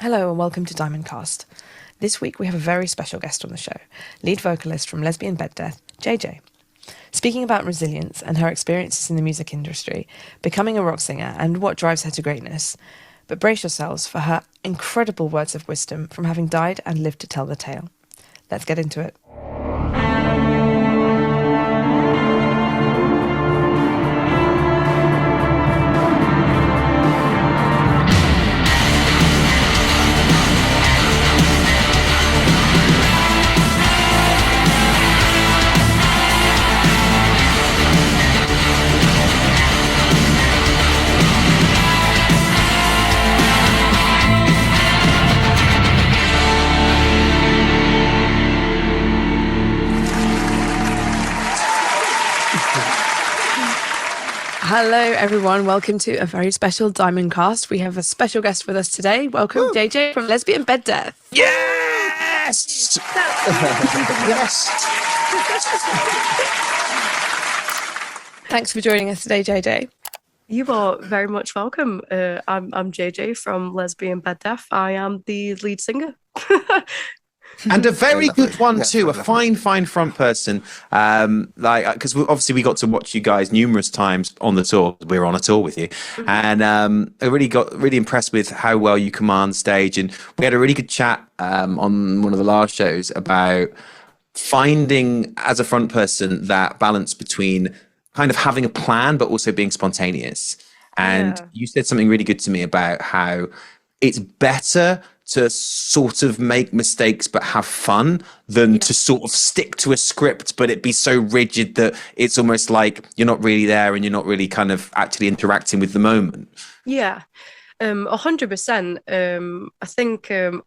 Hello and welcome to Diamondcast. This week we have a very special guest on the show, lead vocalist from Lesbian Bed Death, JJ. Speaking about resilience and her experiences in the music industry, becoming a rock singer and what drives her to greatness. But brace yourselves for her incredible words of wisdom from having died and lived to tell the tale. Let's get into it. Hello, everyone. Welcome to a very special Diamondcast. We have a special guest with us today. Welcome, JJ from Lesbian Bed Death. Yes! Yes! Thanks for joining us today, JJ. You are very much welcome. I'm JJ from Lesbian Bed Death. I am the lead singer. And a very good one too, a fine front person. Because obviously we got to watch you guys numerous times on the tour. We were on a tour with you, and I really got impressed with how well you command stage. And we had a really good chat on one of the last shows about finding as a front person that balance between kind of having a plan but also being spontaneous. And you said something really good to me about how it's better to sort of make mistakes but have fun than to sort of stick to a script but it be so rigid that it's almost like you're not really there and you're not really kind of actually interacting with the moment. Yeah. 100%. I think, trying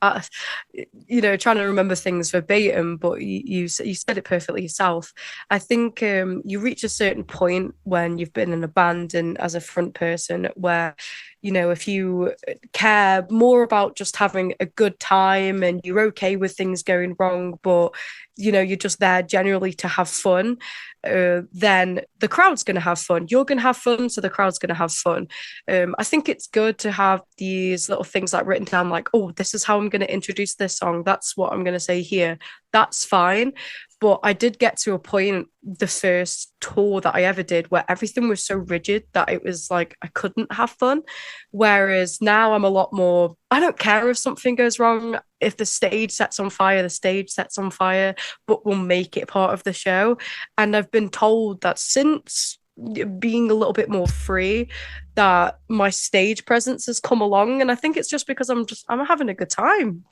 to remember things verbatim, but you said it perfectly yourself. I think you reach a certain point when you've been in a band and as a front person where, if you care more about just having a good time and you're okay with things going wrong, but, you're just there generally to have fun, then the crowd's going to have fun. You're going to have fun, so the crowd's going to have fun. I think it's good to have these little things like written down, like, oh, this is how I'm going to introduce this song. That's what I'm going to say here. That's fine. But I did get to a point, the first tour that I ever did, where everything was so rigid that it was like I couldn't have fun. Whereas now I'm a lot more, I don't care if something goes wrong. If the stage sets on fire, the stage sets on fire, but we'll make it part of the show. And I've been told that since being a little bit more free, that my stage presence has come along, and I think it's just because I'm having a good time.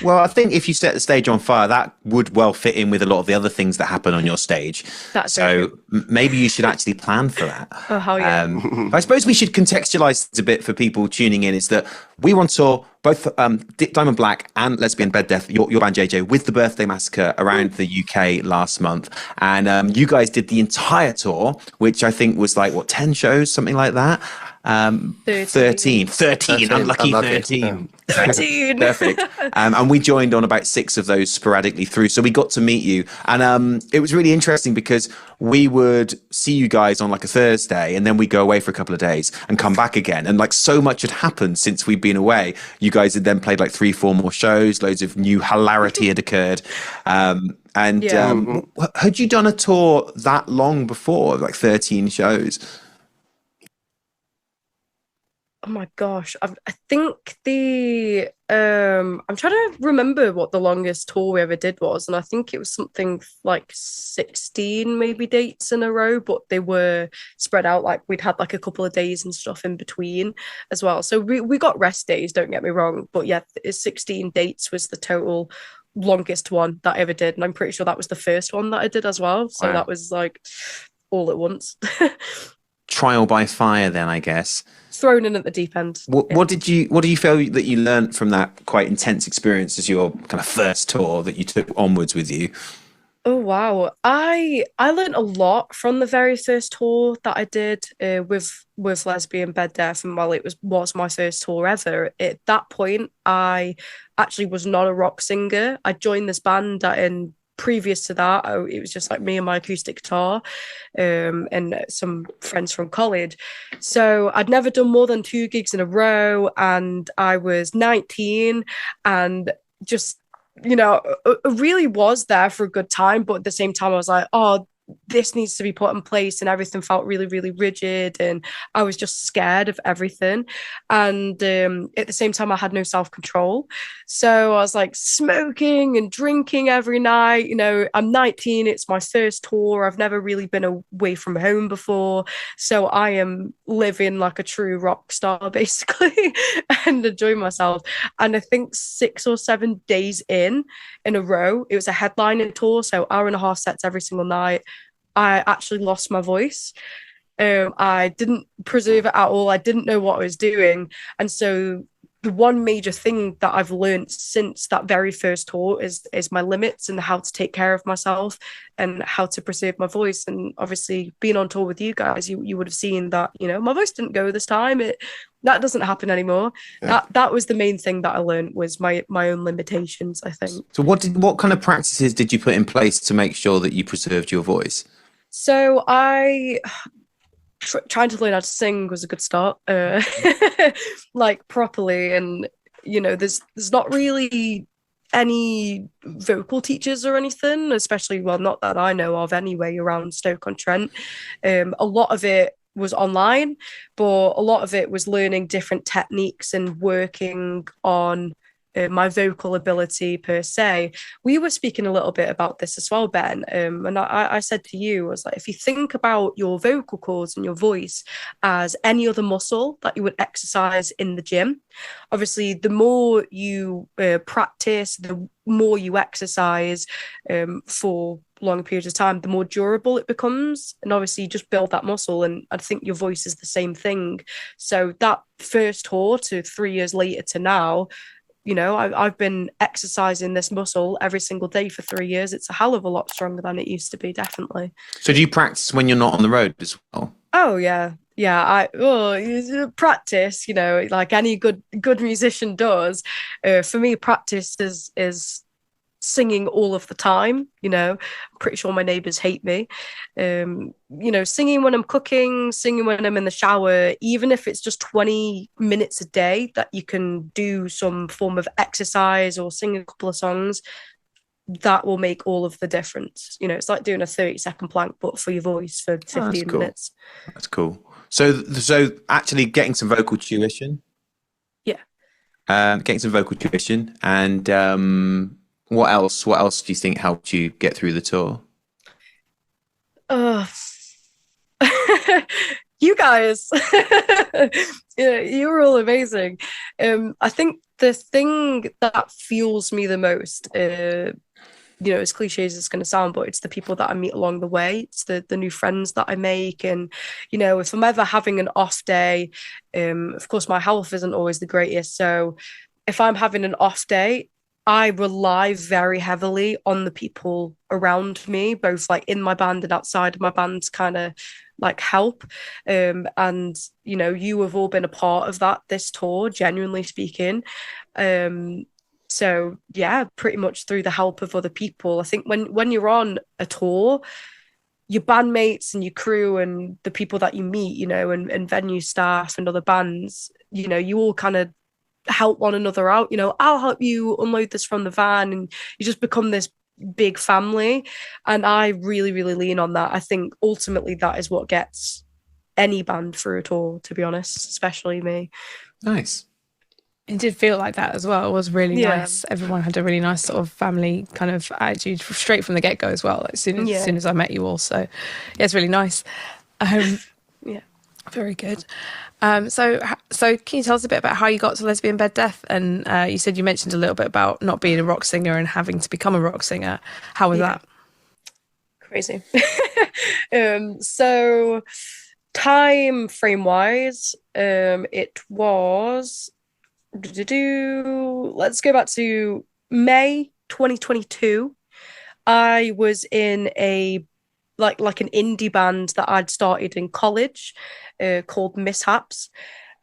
Well, I think if you set the stage on fire, that would well fit in with a lot of the other things that happen on your stage. That's so maybe you should actually plan for that. Oh, hell yeah. I suppose we should contextualize this a bit for people tuning in, is that we were on tour, both Diamond Black and Lesbian Bed Death, your band JJ, with the Birthday Massacre around the UK last month. And you guys did the entire tour, which I think was like, 10 shows, something like that? 13, unlucky 13. 13. Perfect. And we joined on about 6 of those sporadically through, so we got to meet you, and it was really interesting because we would see you guys on like a Thursday and then we go away for a couple of days and come back again, and like so much had happened since we'd been away. You guys had then played like 3-4 more shows, loads of new hilarity had occurred, had you done a tour that long before, like 13 shows? Oh my gosh. I think I'm trying to remember what the longest tour we ever did was. And I think it was something like 16 maybe dates in a row, but they were spread out. Like we'd had like a couple of days and stuff in between as well. So we got rest days, don't get me wrong. But yeah, 16 dates was the total longest one that I ever did. And I'm pretty sure that was the first one that I did as well. So that was like all at once. Trial by fire then, I guess. Thrown in at the deep end. What do you feel that you learned from that quite intense experience as your kind of first tour that you took onwards with you? Oh wow, I learned a lot from the very first tour that I did with Lesbian Bed Death, and while it was my first tour ever, at that point I actually was not a rock singer. I joined this band that in previous to that, it was just like me and my acoustic guitar, and some friends from college. So I'd never done more than 2 gigs in a row, and I was 19, and just, you know, it really was there for a good time. But at the same time, I was like, oh, this needs to be put in place, and everything felt really, really rigid, and I was just scared of everything. And at the same time, I had no self-control, so I was like smoking and drinking every night. You know, I'm 19, it's my first tour, I've never really been away from home before, so I am living like a true rock star basically, and enjoying myself. And I think 6 or 7 days in a row, it was a headlining tour, so 1.5 hour sets every single night, I actually lost my voice. I didn't preserve it at all. I didn't know what I was doing. And so the one major thing that I've learned since that very first tour is my limits, and how to take care of myself and how to preserve my voice. And obviously being on tour with you guys, you would have seen that, you know, my voice didn't go this time. That doesn't happen anymore. Yeah. That was the main thing that I learned, was my own limitations, I think. So what kind of practices did you put in place to make sure that you preserved your voice? So trying to learn how to sing was a good start, like properly. And, you know, there's not really any vocal teachers or anything, especially, well, not that I know of anyway, around Stoke-on-Trent. A lot of it was online, but a lot of it was learning different techniques and working on my vocal ability per se. We were speaking a little bit about this as well, Ben, and I said to you, I was like, if you think about your vocal cords and your voice as any other muscle that you would exercise in the gym, obviously the more you practice, the more you exercise for long periods of time, the more durable it becomes. And obviously you just build that muscle, and I think your voice is the same thing. So that first tour to 3 years later to now, you know, I've been exercising this muscle every single day for 3 years. It's a hell of a lot stronger than it used to be, definitely. So do you practice when you're not on the road as well? Oh, yeah. Yeah, practice, you know, like any good musician does. For me, practice is singing all of the time. You know, I'm pretty sure my neighbors hate me. You know, singing when I'm cooking, singing when I'm in the shower, even if it's just 20 minutes a day that you can do some form of exercise or sing a couple of songs, that will make all of the difference. You know, it's like doing a 30-second plank, but for your voice for 15 minutes. That's cool. So actually getting some vocal tuition. Yeah. Getting some vocal tuition. And what else do you think helped you get through the tour? You guys, yeah, you were all amazing. I think the thing that fuels me the most, you know, as cliche as it's going to sound, but it's the people that I meet along the way. It's the new friends that I make. And, you know, if I'm ever having an off day, of course, my health isn't always the greatest. So if I'm having an off day, I rely very heavily on the people around me, both like in my band and outside of my band, to kind of like help. And, you know, you have all been a part of that this tour, genuinely speaking. So yeah, pretty much through the help of other people. I think when you're on a tour, your bandmates and your crew and the people that you meet, you know, and venue staff and other bands, you know, you all kind of help one another out. You know, I'll help you unload this from the van, and you just become this big family. And I really, really lean on that. I think ultimately that is what gets any band through a tour, to be honest, especially me. Nice. It did feel like that as well. It was really nice. Everyone had a really nice sort of family kind of attitude straight from the get-go as well, as soon as I met you all. So yeah, it's really nice. Yeah, very good. So can you tell us a bit about how you got to Lesbian Bed Death? And you said you mentioned a little bit about not being a rock singer and having to become a rock singer. How was that? Crazy. So time frame wise, it was... let's go back to May 2022. I was in a like an indie band that I'd started in college called Mishaps.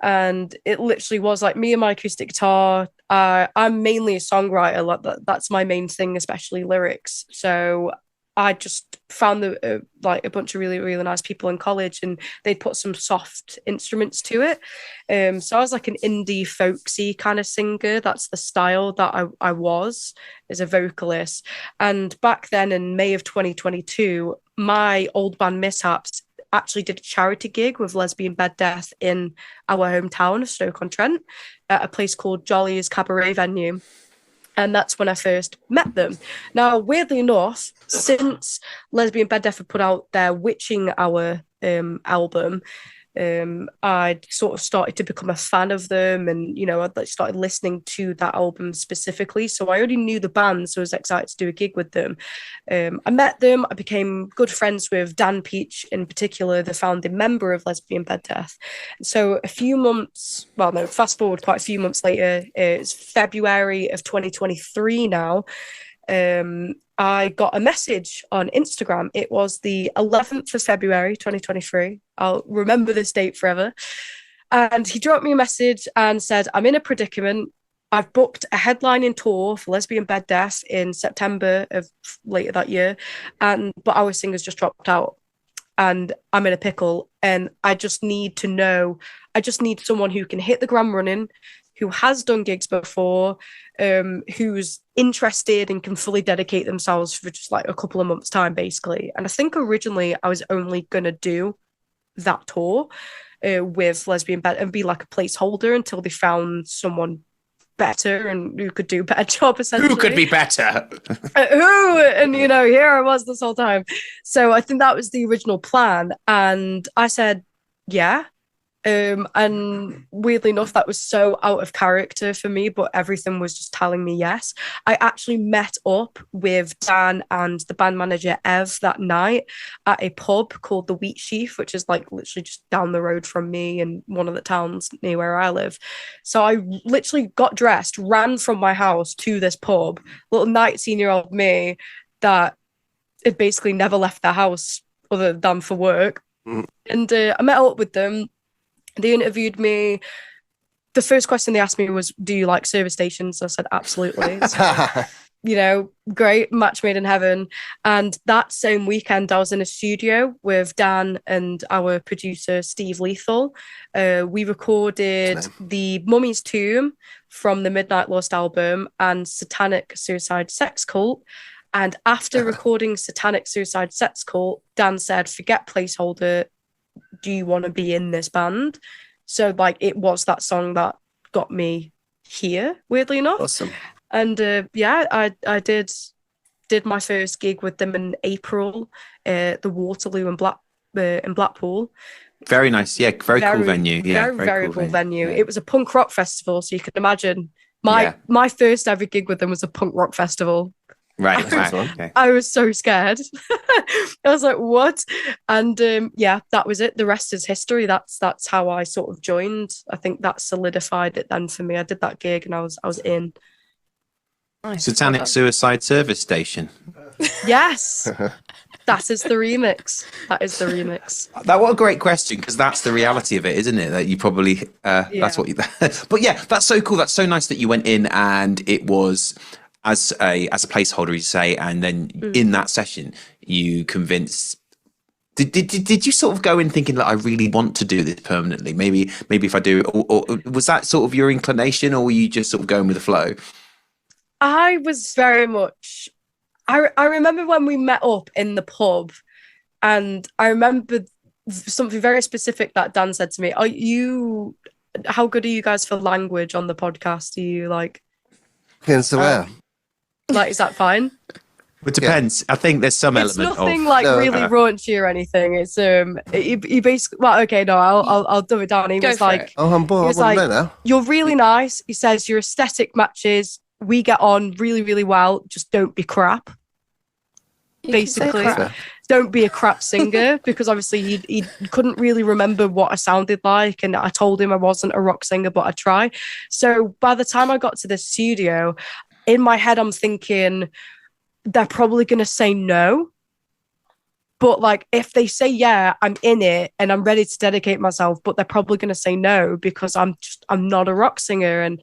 And it literally was like me and my acoustic guitar. I'm mainly a songwriter, like that's my main thing, especially lyrics. So I just found like a bunch of really, really nice people in college, and they'd put some soft instruments to it. So I was like an indie folksy kind of singer. That's the style that I was as a vocalist. And back then in May of 2022, my old band Mishaps actually did a charity gig with Lesbian Bed Death in our hometown of Stoke-on-Trent at a place called Jolly's Cabaret Venue. And that's when I first met them. Now, weirdly enough, since Lesbian Bed Death had put out their Witching Hour album, I sort of started to become a fan of them, and I started listening to that album specifically. So I already knew the band, so I was excited to do a gig with them. I met them. I became good friends with Dan Peach, in particular, the founding member of Lesbian Bed Death. So fast forward quite a few months later, it's February of 2023 now. I got a message on Instagram. It was the 11th of February, 2023. I'll remember this date forever. And he dropped me a message and said, I'm in a predicament. I've booked a headlining tour for Lesbian Bed Death in September of later that year. But our singer's just dropped out. And I'm in a pickle. And I just need someone who can hit the ground running, who has done gigs before, who's interested and can fully dedicate themselves for just like a couple of months' time, basically. And I think originally I was only going to do that tour with Lesbian Bed and be like a placeholder until they found someone better and who could do a better job, essentially. Who could be better? Who? And, here I was this whole time. So I think that was the original plan. And I said, yeah. And weirdly enough, that was so out of character for me, but everything was just telling me yes. I actually met up with Dan and the band manager Ev that night at a pub called the Wheat Sheaf, which is like literally just down the road from me in one of the towns near where I live. So I literally got dressed, ran from my house to this pub, little 19-year-old me that had basically never left the house other than for work. And I met up with them. They interviewed me. The first question they asked me was, do you like service stations? I said, absolutely. So, great, match made in heaven. And that same weekend, I was in a studio with Dan and our producer, Steve Lethal. We recorded the Mummy's Tomb from the Midnight Lost album and Satanic Suicide Sex Cult. And after recording Satanic Suicide Sex Cult, Dan said, forget placeholder, do you want to be in this band? So like it was that song that got me here, weirdly enough. Awesome. And I did my first gig with them in April, the Waterloo in Blackpool. Very nice. Yeah, very cool venue. Yeah, very cool venue. Yeah. It was a punk rock festival, so you can imagine my first ever gig with them was a punk rock festival. Right. Okay. I was so scared. I was like, what? And that was it. The rest is history. That's how I sort of joined. I think that solidified it then for me. I did that gig and I was in. Nice. Satanic Suicide Service Station. Yes. That is the remix. What a great question, because that's the reality of it, isn't it? That you probably that's what you but yeah, that's so cool. That's so nice that you went in and it was as a placeholder, you say, and then in that session you convinced. Did you sort of go in thinking that I really want to do this permanently? Maybe if I do, or was that sort of your inclination, or were you just sort of going with the flow? I was very much. I remember when we met up in the pub, and I remember something very specific that Dan said to me. How good are you guys for language on the podcast? Are you like? Depends where. Like, is that fine? It depends. Yeah. I think there's some element of... It's nothing really raunchy or anything. It's he basically... Well, okay, no, I'll dumb it down. He was like... Oh, I'm bored. He was like, you're really nice. He says, your aesthetic matches. We get on really, really well. Just don't be crap. Basically. Don't be a crap singer, because obviously he couldn't really remember what I sounded like, and I told him I wasn't a rock singer, but I'd try. So by the time I got to the studio, in my head I'm thinking... they're probably going to say no. But like, if they say yeah, I'm in it and I'm ready to dedicate myself, but they're probably going to say no because I'm not a rock singer. And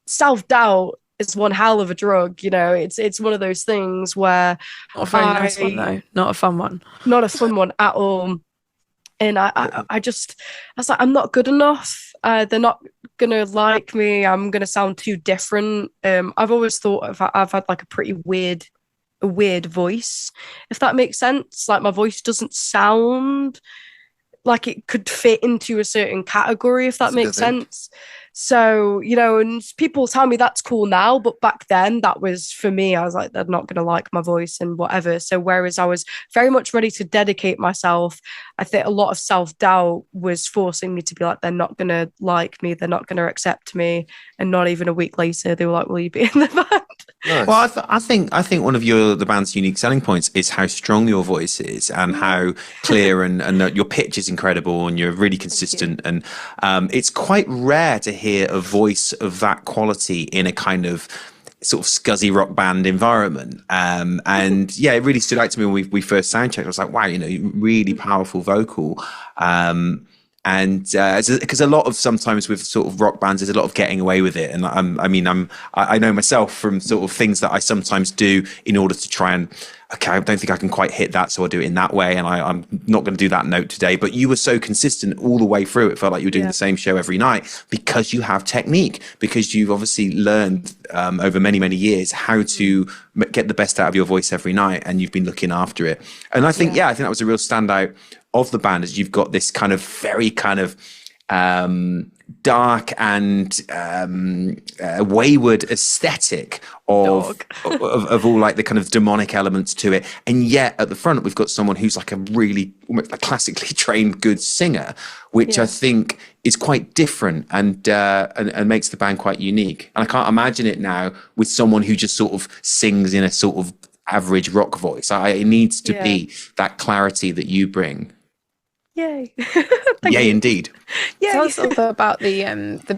self-doubt is one hell of a drug. It's one of those things where not a very nice one though, not a fun one, not a fun one at all. And I was like, I'm not good enough. They're not gonna like me. I'm gonna sound too different. I've always thought I've had like a pretty weird voice, if that makes sense. Like, my voice doesn't sound like it could fit into a certain category, if that makes sense. So, and people tell me that's cool now, but back then that was, for me, I was like, they're not going to like my voice and whatever. So whereas I was very much ready to dedicate myself, I think a lot of self-doubt was forcing me to be like, they're not going to like me, they're not going to accept me. And not even a week later, they were like, will you be in the band? Nice. Well, I think one of the band's unique selling points is how strong your voice is and how clear and your pitch is incredible and you're really consistent. And it's quite rare to hear a voice of that quality in a kind of sort of scuzzy rock band environment. And yeah, it really stood out to me when we first sound checked. I was like, wow, really powerful vocal. And because a lot of sometimes with sort of rock bands, there's a lot of getting away with it. And I know myself from sort of things that I sometimes do in order to try and, okay, I don't think I can quite hit that, so I'll do it in that way. And I'm not going to do that note today. But you were so consistent all the way through. It felt like you were doing the same show every night because you have technique, because you've obviously learned over many, many years how to get the best out of your voice every night. And you've been looking after it. And I think, I think that was a real standout of the band, is you've got this kind of very kind of dark and wayward aesthetic of all like the kind of demonic elements to it, and yet at the front we've got someone who's like a really almost like classically trained good singer, which I think is quite different and makes the band quite unique. And I can't imagine it now with someone who just sort of sings in a sort of average rock voice. It needs to be that clarity that you bring. Yay! Yay, indeed. Yeah. Tell us also about the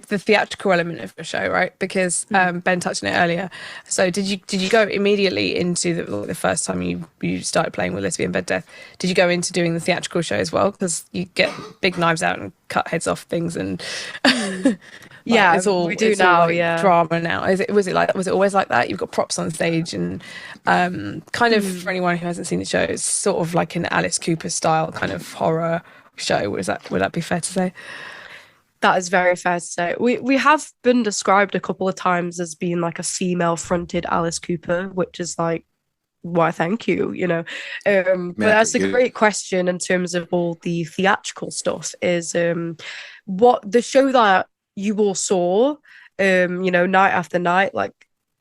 theatrical element of the show, right? Because Ben touched on it earlier. So did you go immediately into the first time you started playing with Lesbian Bed Death? Did you go into doing the theatrical show as well? Because you get big knives out and cut heads off things, and yeah, it's all we do now. Like drama now. Was it always like that? You've got props on stage and kind of for anyone who hasn't seen the show, it's sort of like an Alice Cooper style kind of horror show. Would that be fair to say? That is very fair to say. We have been described a couple of times as being like a female fronted Alice Cooper, which is like, why, thank you, but that's a great question in terms of all the theatrical stuff. Is what the show that you all saw night after night, like,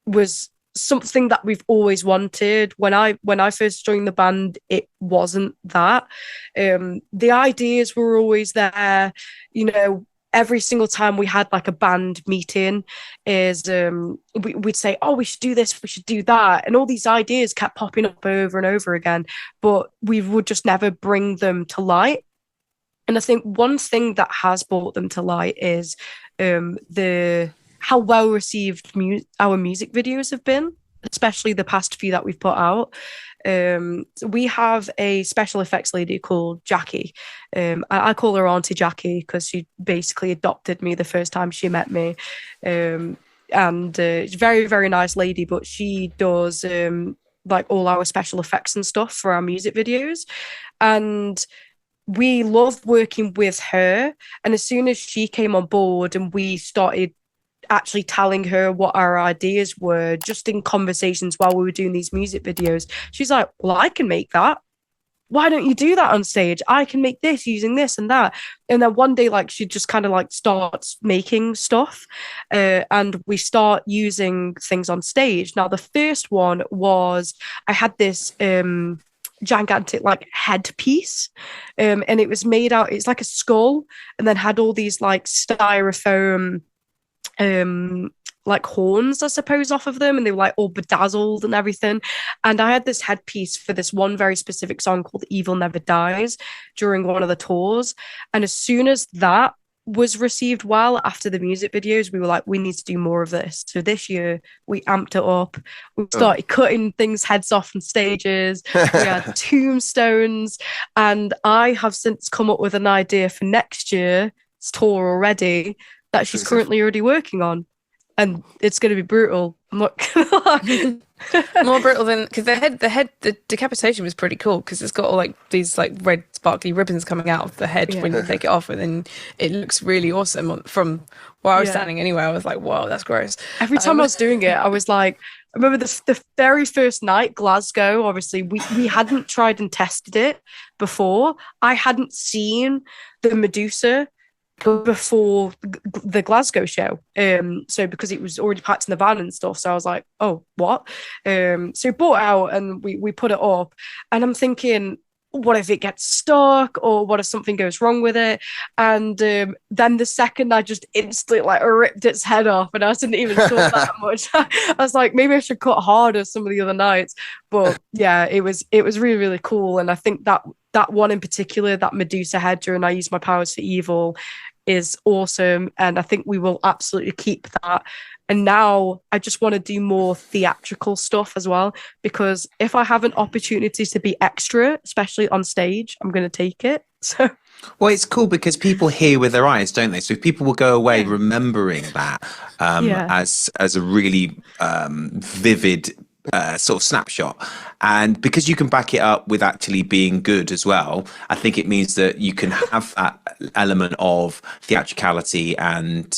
was something that we've always wanted. When I first joined the band, it wasn't that. The ideas were always there. Every single time we had like a band meeting, we'd say, oh, we should do this, we should do that, and all these ideas kept popping up over and over again, but we would just never bring them to light. And I think one thing that has brought them to light is how well received our music videos have been, especially the past few that we've put out. We have a special effects lady called Jackie. I call her Auntie Jackie because she basically adopted me the first time she met me. And she's a very, very nice lady, but she does like all our special effects and stuff for our music videos. And we love working with her. And as soon as she came on board and we started actually telling her what our ideas were, just in conversations while we were doing these music videos, she's like, well, I can make that. Why don't you do that on stage? I can make this using this and that. And then one day, like, she just kind of like starts making stuff, and we start using things on stage. Now, the first one was, I had this gigantic like headpiece, and it was made out, it's like a skull, and then had all these like styrofoam like horns, I suppose, off of them, and they were like all bedazzled and everything. And I had this headpiece for this one very specific song called Evil Never Dies during one of the tours, and as soon as that was received well after the music videos. We were like, we need to do more of this. So this year we amped it up. We started cutting things heads off on stages. We had tombstones, and I have since come up with an idea for next year's tour already that she's currently already working on, and it's going to be brutal. I'm not gonna lie. More brutal than, because the decapitation was pretty cool, because it's got all like these like red sparkly ribbons coming out of the head when you take it off, and then it looks really awesome from where I was standing. Anyway, I was like, "Whoa, that's gross." Every time I was doing it, I was like, I remember the very first night, Glasgow. Obviously, we hadn't tried and tested it before. I hadn't seen the Medusa before the Glasgow show, so because it was already packed in the van and stuff, so I was like, oh, what? So we bought it out and we put it up, and I'm thinking, what if it gets stuck, or what if something goes wrong with it? And then the second I just instantly like ripped its head off, and I didn't even thought that much. I was like, maybe I should cut harder some of the other nights. But yeah, it was really, really cool. And I think that one in particular, that Medusa head during I Use My Powers for Evil, is awesome, and I think we will absolutely keep that. And now I just want to do more theatrical stuff as well, because if I have an opportunity to be extra, especially on stage, I'm going to take it. So, well, it's cool because people hear with their eyes, don't they? So people will go away remembering that as a really vivid sort of snapshot. And because you can back it up with actually being good as well, I think it means that you can have that element of theatricality and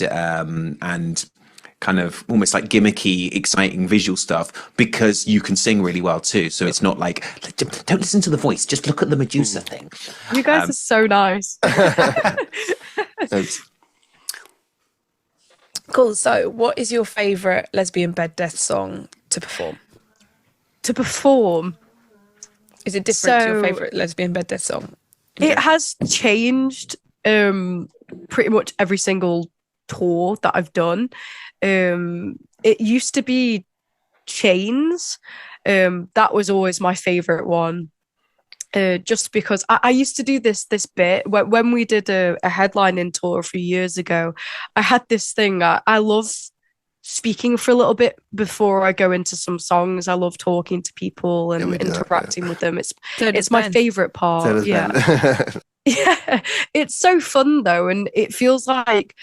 kind of almost like gimmicky, exciting visual stuff, because you can sing really well too. So it's not like, don't listen to the voice, just look at the Medusa thing. You guys are so nice. Cool. So what is your favourite Lesbian Bed Death song to perform? To perform? Is it different to your favourite Lesbian Bed Death song? It has changed pretty much every single tour that I've done. It used to be Chains. That was always my favourite one. Just because I used to do this bit when we did a headlining tour a few years ago. I had this thing. I love speaking for a little bit before I go into some songs. I love talking to people and interacting with them. It's my favorite part. Yeah. Yeah. It's so fun though, and it feels like,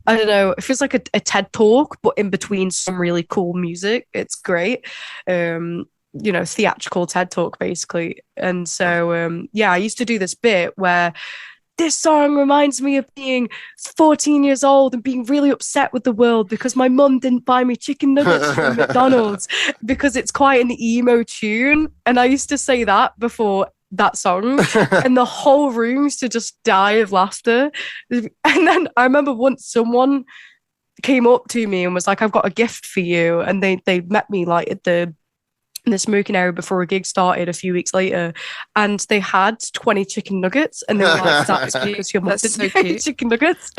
I don't know, it feels like a TED talk, but in between some really cool music. It's great. Theatrical TED talk basically. And so I used to do this bit where this song reminds me of being 14 years old and being really upset with the world because my mum didn't buy me chicken nuggets from McDonald's, because it's quite an emo tune. And I used to say that before that song and the whole room used to just die of laughter. And then I remember once someone came up to me and was like, I've got a gift for you. And they met me like at the smoking area before a gig started a few weeks later, and they had 20 chicken nuggets, and they were like, that's because your mum didn't get you chicken nuggets.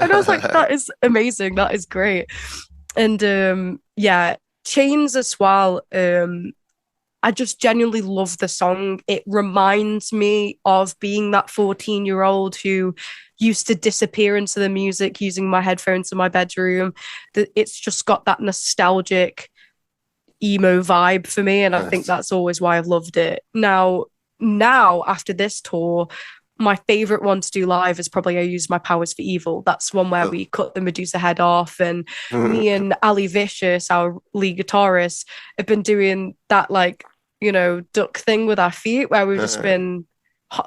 And I was like, that is amazing, that is great. And Chains as well. I just genuinely love the song. It reminds me of being that 14-year-old who used to disappear into the music using my headphones in my bedroom. It's just got that nostalgic emo vibe for me, and I think that's always why I've loved it. Now after this tour, my favorite one to do live is probably I Use My Powers for Evil. That's one where we cut the Medusa head off, and me and Ali Vicious, our lead guitarist, have been doing that duck thing with our feet, where we've just been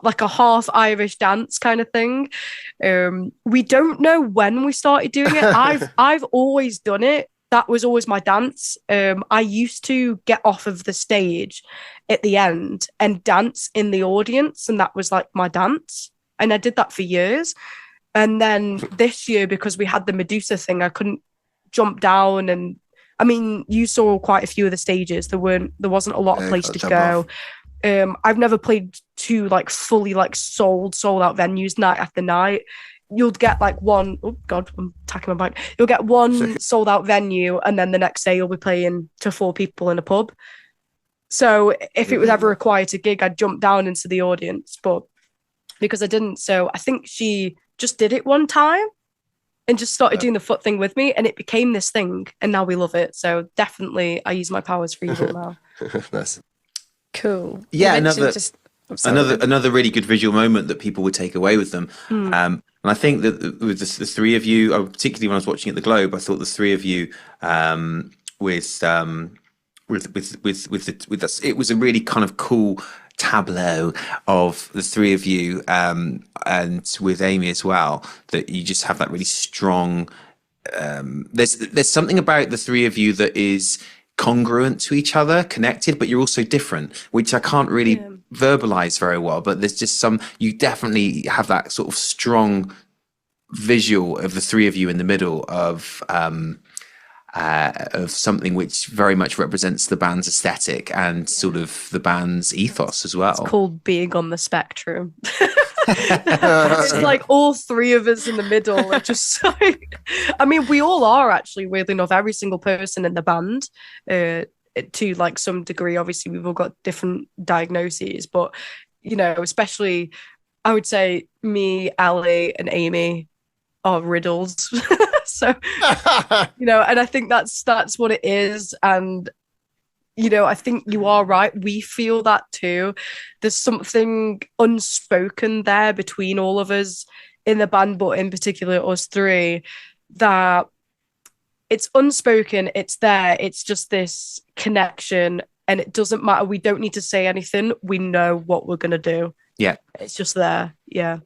like a half Irish dance kind of thing. We don't know when we started doing it. I've always done it. That was always my dance. I used to get off of the stage at the end and dance in the audience, and that was like my dance. And I did that for years. And then this year, because we had the Medusa thing, I couldn't jump down. And I mean, you saw quite a few of the stages. There wasn't a lot of place to go. I've never played two like fully like sold out venues night after night. You'll get like one, oh God, I'm tacking my mic. You'll get one sold out venue, and then the next day you'll be playing to 4 people in a pub. So if it was ever required to gig, I'd jump down into the audience. But because I didn't. So I think she just did it one time and just started doing the foot thing with me, and it became this thing, and now we love it. So definitely I use my powers for evil now. Nice. Cool. Yeah, You mentioned another really good visual moment that people would take away with them. And I think that with the three of you, particularly when I was watching at the Globe, I thought the three of you with us, it was a really kind of cool tableau of the three of you, and with Amy as well, that you just have that really strong. There's something about the three of you that is congruent to each other, connected, but you're also different, which I can't really verbalize very well. But there's just you definitely have that sort of strong visual of the three of you in the middle of something which very much represents the band's aesthetic and sort of the band's ethos as well. It's called being on the spectrum. It's like all three of us in the middle are just like, I mean, we all are actually, weirdly enough, every single person in the band, to like some degree. Obviously we've all got different diagnoses, but you know, especially I would say me, Ali and Amy are riddles. So you know, and I think that's what it is. And you know, I think you are right. We feel that too. There's something unspoken there between all of us in the band, but in particular us three, that it's unspoken. It's there. It's just this connection, and it doesn't matter. We don't need to say anything. We know what we're going to do. Yeah. It's just there. Yeah.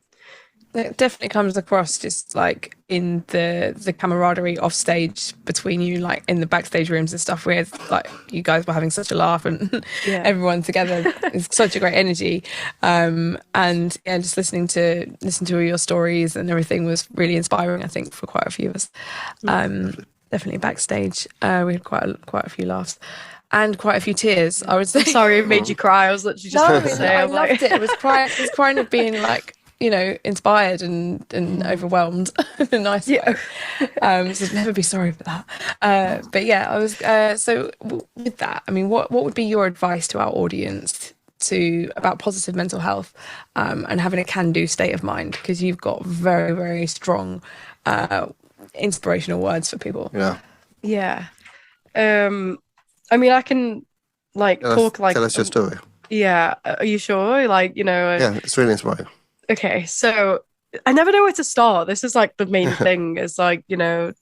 It definitely comes across just like in the camaraderie off stage between you, like in the backstage rooms and stuff, where it's like you guys were having such a laugh and everyone together is such a great energy. And yeah, just listening to all your stories and everything was really inspiring, I think, for quite a few of us. Definitely backstage, we had quite a few laughs. And quite a few tears, I would say. Sorry, it made you cry. I was literally just going to say. I loved it. It was crying of being like, you know, inspired and overwhelmed in a nice way. So never be sorry for that. But yeah, I was so with that, I mean, what would be your advice to our audience about positive mental health and having a can-do state of mind? Because you've got very, very strong inspirational words for people. Yeah. I mean, I can like talk like tell us your story. Yeah, are you sure? Like, you know. Yeah, it's really inspiring. Okay, so I never know where to start. This is like the main thing. Is like, you know,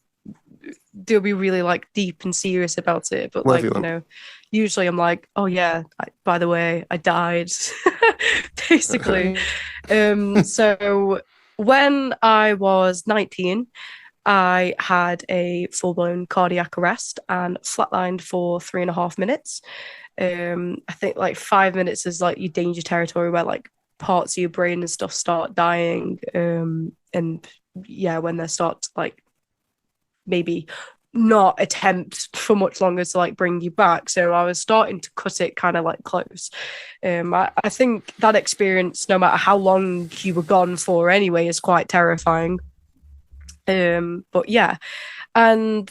do be really like deep and serious about it. But like, you know, usually I'm like, oh yeah, by the way, I died, basically. So when I was 19, I had a full-blown cardiac arrest and flatlined for 3.5 minutes. I think like 5 minutes is like your danger territory where like parts of your brain and stuff start dying. And yeah, when they start to like maybe not attempt for much longer to like bring you back. So I was starting to cut it kind of like close. I think that experience, no matter how long you were gone for anyway, is quite terrifying. But yeah, and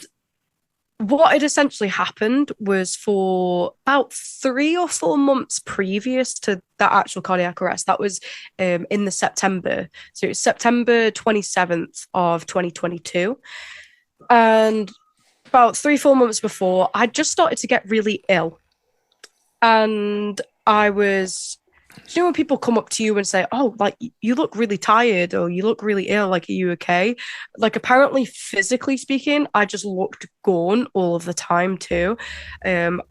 what had essentially happened was for about 3 or 4 months previous to that actual cardiac arrest, that was in the September. So it was September 27th of 2022. And about 3-4 months before, I just started to get really ill. And I was, you know, when people come up to you and say, oh, like, you look really tired or you look really ill, like, are you okay? Like, apparently, physically speaking, I just looked gone all of the time too. I'm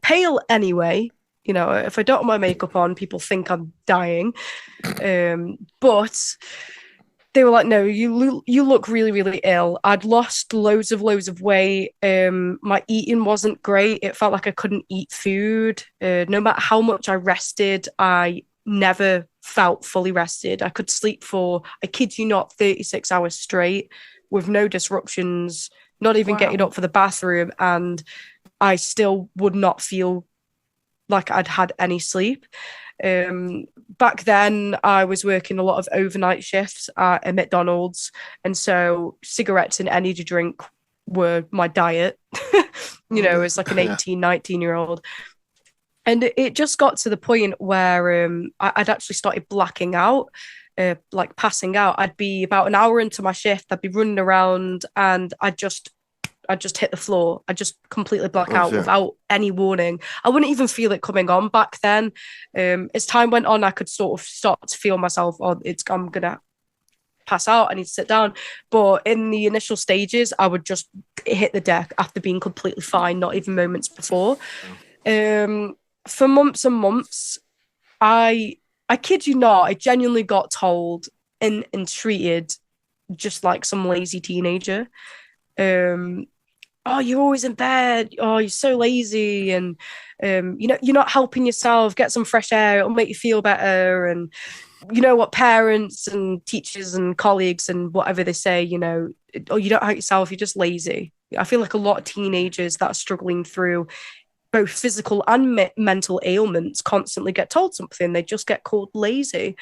pale anyway. You know, if I don't have my makeup on, people think I'm dying. But they were like, no, you look really, really ill. I'd lost loads of weight. My eating wasn't great. It felt like I couldn't eat food. No matter how much I rested, I never felt fully rested. I could sleep for, I kid you not, 36 hours straight with no disruptions, not even getting up for the bathroom. And I still would not feel like I'd had any sleep. Back then I was working a lot of overnight shifts at a McDonald's, and so cigarettes and energy drink were my diet. You know, as like an 18, 19-year-old. And it just got to the point where I'd actually started blacking out, like passing out. I'd be about an hour into my shift, I'd be running around, and I'd just hit the floor. I'd just completely black out without any warning. I wouldn't even feel it coming on back then. As time went on, I could sort of start to feel myself, I'm gonna pass out, I need to sit down. But in the initial stages, I would just hit the deck after being completely fine, not even moments before. For months and months, I kid you not, I genuinely got told and treated just like some lazy teenager. Oh, you're always in bed. Oh, you're so lazy, and you're not helping yourself. Get some fresh air; it'll make you feel better. And you know what parents and teachers and colleagues and whatever they say, oh, you don't help yourself. You're just lazy. I feel like a lot of teenagers that are struggling through both physical and mental ailments constantly get told something. They just get called lazy,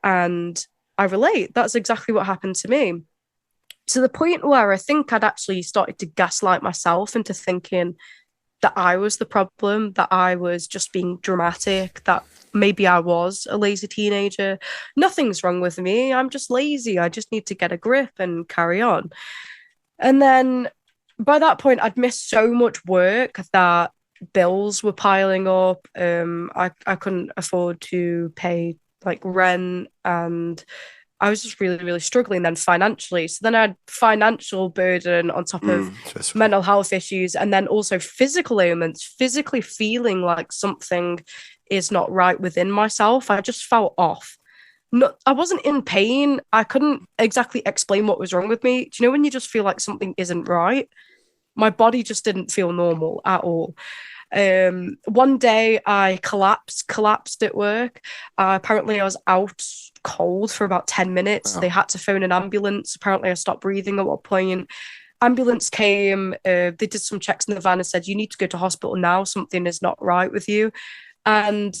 and I relate. That's exactly what happened to me. To the point where I think I'd actually started to gaslight myself into thinking that I was the problem, that I was just being dramatic, that maybe I was a lazy teenager. Nothing's wrong with me. I'm just lazy. I just need to get a grip and carry on. And then by that point, I'd missed so much work that bills were piling up. I couldn't afford to pay like rent, and I was just really, really struggling then financially. So then I had financial burden on top of mental health issues, and then also physical ailments, physically feeling like something is not right within myself. I just felt off. I wasn't in pain. I couldn't exactly explain what was wrong with me. Do you know when you just feel like something isn't right? My body just didn't feel normal at all. One day I collapsed at work. Apparently I was out cold for about 10 minutes. They had to phone an ambulance. Apparently I stopped breathing at one point. Ambulance came, they did some checks in the van and said, you need to go to hospital now. Something is not right with you. And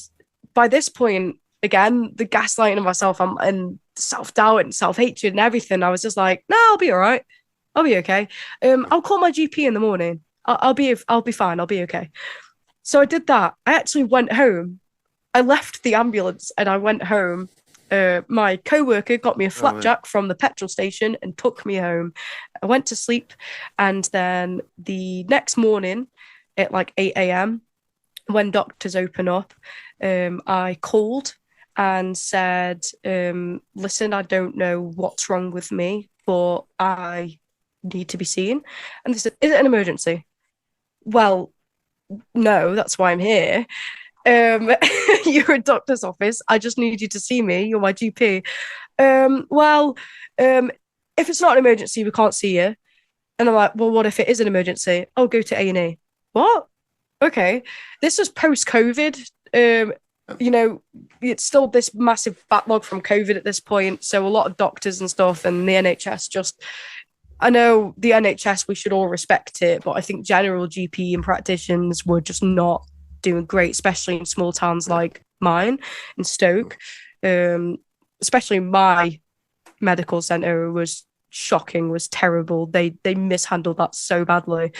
by this point, again, the gaslighting of myself and self-doubt and self-hatred and everything, I was just like, no, I'll be all right. I'll be okay. I'll call my GP in the morning. I'll be fine. I'll be okay. So I did that. I actually went home. I left the ambulance and I went home. My co-worker got me a flapjack from the petrol station and took me home. I went to sleep, and then the next morning at like 8 a.m. when doctors open up, I called and said, listen, I don't know what's wrong with me, but I need to be seen. And they said, is it an emergency? Well, no, that's why I'm here. You're a doctor's office. I just need you to see me. You're my GP. If it's not an emergency, we can't see you. And I'm like, well, what if it is an emergency? I'll go to A&E. What? Okay. This was post-COVID. It's still this massive backlog from COVID at this point. So a lot of doctors and stuff and the NHS just... I know the NHS, we should all respect it, but I think general GP and practitioners were just not doing great, especially in small towns like mine in Stoke. Especially my medical centre was shocking, was terrible. They mishandled that so badly.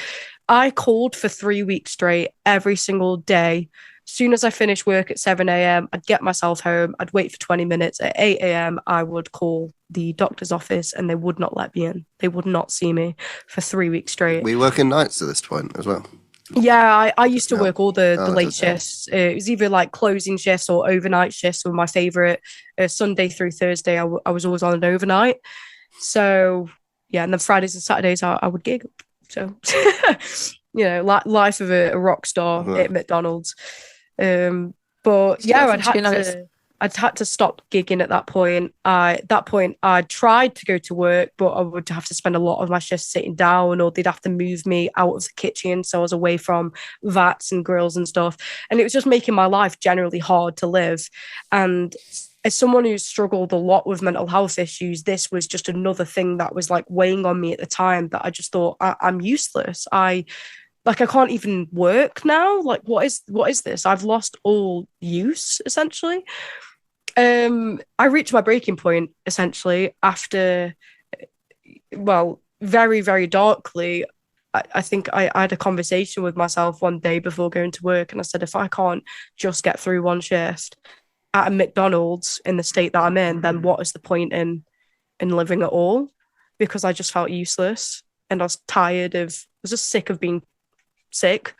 I called for 3 weeks straight every single day. As soon as I finished work at 7 a.m., I'd get myself home. I'd wait for 20 minutes. At 8 a.m., I would call the doctor's office and they would not let me in. They would not see me for 3 weeks straight. Were you working nights at this point as well? Yeah, I used to work all the late shifts. It was either like closing shifts or overnight shifts were my favourite. Sunday through Thursday, I was always on an overnight. So, yeah, and then Fridays and Saturdays, I would gig. So, life of a rock star at McDonald's. But yeah, I'd had to stop gigging at that point. I tried to go to work, but I would have to spend a lot of my shifts sitting down, or they'd have to move me out of the kitchen, so I was away from vats and grills and stuff. And it was just making my life generally hard to live. And as someone who struggled a lot with mental health issues, this was just another thing that was like weighing on me at the time, that I just thought I'm useless. I can't even work now. Like, what is this? I've lost all use, essentially. I reached my breaking point, essentially, after, very, very darkly, I think I had a conversation with myself one day before going to work, and I said, if I can't just get through one shift at a McDonald's in the state that I'm in, then what is the point in living at all? Because I just felt useless, and I was tired of, I was just sick of being sick,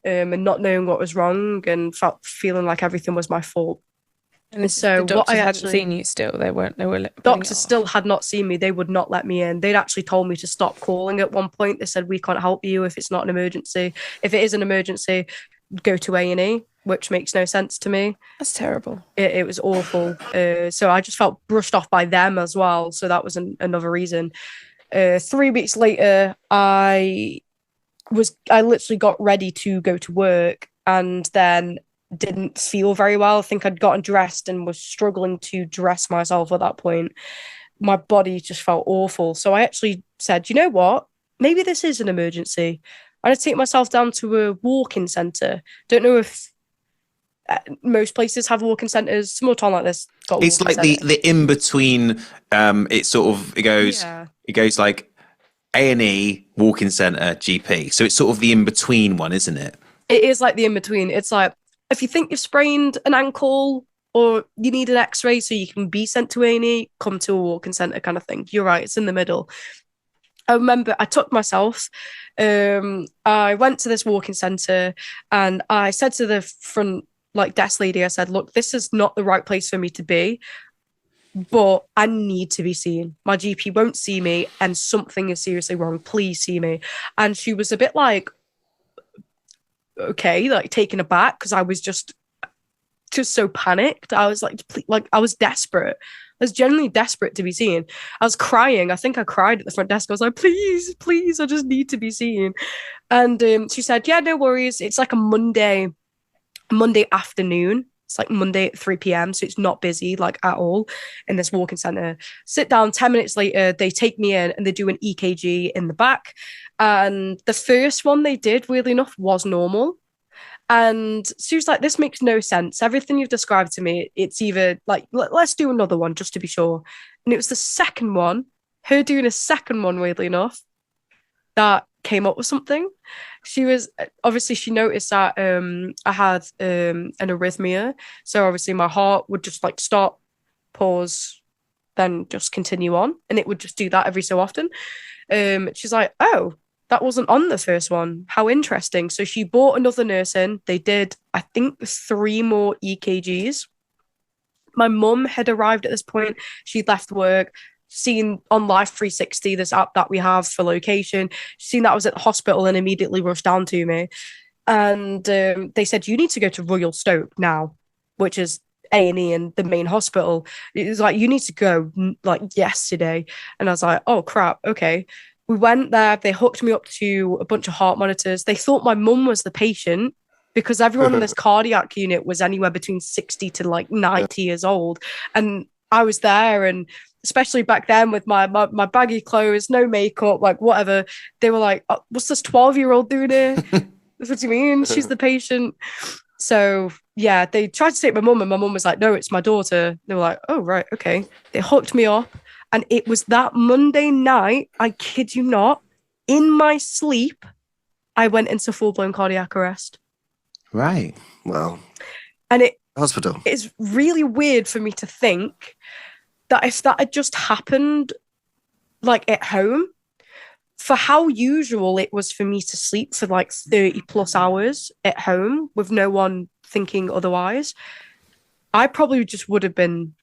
and not knowing what was wrong, and feeling like everything was my fault. And so the doctors hadn't seen you still. They were doctors still had not seen me. They would not let me in. They'd actually told me to stop calling at one point. They said, we can't help you if it's not an emergency. If it is an emergency, go to A&E, which makes no sense to me. That's terrible. It was awful. So I just felt brushed off by them as well. So that was another reason. 3 weeks later, I literally got ready to go to work, and then didn't feel very well. I think I'd gotten dressed and was struggling to dress myself at that point. My body just felt awful. So I actually said, you know what? Maybe this is an emergency. I'm going to take myself down to a walk-in centre. Don't know if most places have walk-in centres. Small town like this got a It's like the in-between. It goes like A&E, walk-in centre, GP. So it's sort of the in-between one, isn't it? It is like the in-between. It's like, if you think you've sprained an ankle or you need an x-ray so you can be sent to A&E, come to a walk-in centre kind of thing. You're right, it's in the middle. I remember I took myself, I went to this walk-in centre, and I said to the front desk lady, I said, look, this is not the right place for me to be, but I need to be seen. My GP won't see me and something is seriously wrong. Please see me. And she was a bit like, okay, taken aback, because I was just so panicked. I was I was desperate. I was genuinely desperate to be seen. I was crying. I think I cried at the front desk. I was like, please, I just need to be seen. And she said, yeah, no worries. It's like a Monday afternoon. It's like Monday at 3 p.m. So it's not busy at all in this walk-in centre. Sit down, 10 minutes later, they take me in and they do an EKG in the back. And the first one they did, weirdly enough, was normal. And she was like, this makes no sense. Everything you've described to me, it's either let's do another one just to be sure. And it was the second one, her doing a second one, weirdly enough, that came up with something. She noticed that I had an arrhythmia. So obviously my heart would just stop, pause, then just continue on. And it would just do that every so often. She's like, oh, that wasn't on the first one. How interesting. So she brought another nurse in. They did, I think, 3 more EKGs. My mum had arrived at this point. She'd left work, seen on Life 360, this app that we have for location, seen that I was at the hospital and immediately rushed down to me. And they said, you need to go to Royal Stoke now, which is A&E and the main hospital. It was like, you need to go yesterday. And I was like, oh crap, okay. We went there, they hooked me up to a bunch of heart monitors. They thought my mum was the patient because everyone in this cardiac unit was anywhere between 60 to 90 years old. And I was there, and especially back then with my baggy clothes, no makeup, whatever, they were like, oh, what's this 12-year-old doing here? What do you mean? She's the patient. So yeah, they tried to take my mum, and my mum was like, no, it's my daughter. They were like, oh, right, okay. They hooked me up. And it was that Monday night, I kid you not, in my sleep, I went into full-blown cardiac arrest. Right. Wow. And hospital. It's really weird for me to think that if that had just happened, at home, for how usual it was for me to sleep for 30 plus hours at home with no one thinking otherwise, I probably just would have been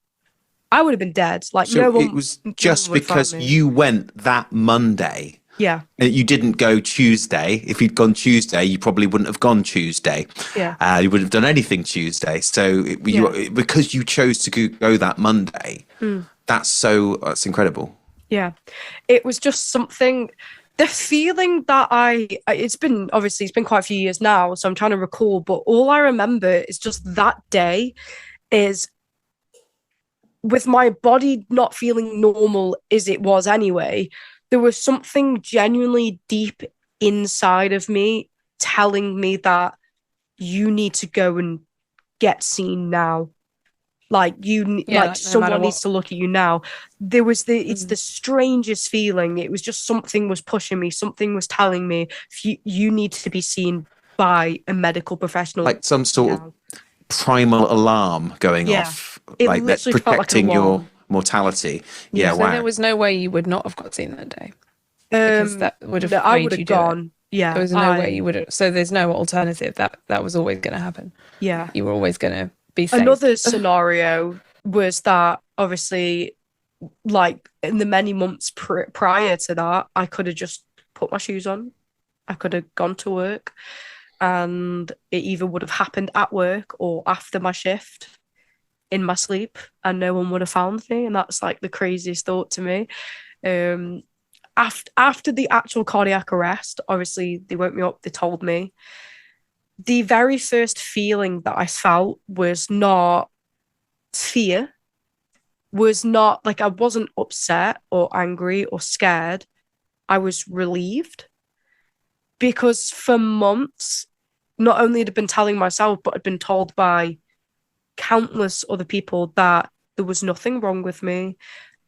dead. So no one. It was just because you went that Monday. Yeah. You didn't go Tuesday. If you'd gone Tuesday, you probably wouldn't have gone Tuesday. Yeah. You wouldn't have done anything Tuesday. So because you chose to go that Monday, that's incredible. Yeah. It was just something. The feeling that it's been quite a few years now, so I'm trying to recall, but all I remember is just that day is with my body not feeling normal as it was anyway, there was something genuinely deep inside of me telling me that you need to go and get seen now. Like no someone matter needs what. to look at you now. There was it's the strangest feeling. It was just something was pushing me. Something was telling me you need to be seen by a medical professional. Like some sort now. of primal alarm going Yeah. off, It like that literally felt like an protecting your alarm. mortality. Yeah. Yeah, So So wow. there was no way you would not have got seen that day, because that would have No, I made would you have do it. gone. Yeah. There was no way you would have. So there's no alternative. That was always going to happen. Yeah. You were always going to be saved. Another scenario was that obviously, like in the many months prior to that, I could have just put my shoes on. I could have gone to work, and it either would have happened at work or after my shift in my sleep, and no one would have found me. And that's like the craziest thought to me. After the actual cardiac arrest, obviously they woke me up, they told me. The very first feeling that I felt was not fear, was not like I wasn't upset or angry or scared. I was relieved, because for months, not only had I been telling myself, but I'd been told by countless other people that there was nothing wrong with me,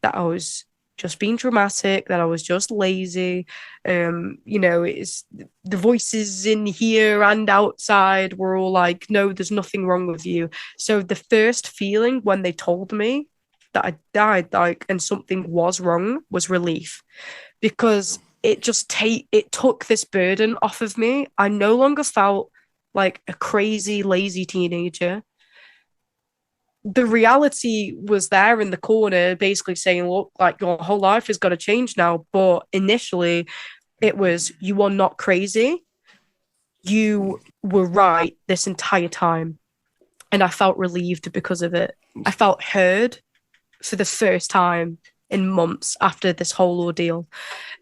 that I was just being dramatic, that I was just lazy. It's the voices in here and outside were all like, no, there's nothing wrong with you. So the first feeling when they told me that I died, like, and something was wrong, was relief, because it just it took this burden off of me. I no longer felt like a crazy, lazy teenager. The reality was there in the corner, basically saying, look, like, your whole life has got to change now. But initially, it was, you are not crazy. You were right this entire time. And I felt relieved because of it. I felt heard for the first time in months after this whole ordeal.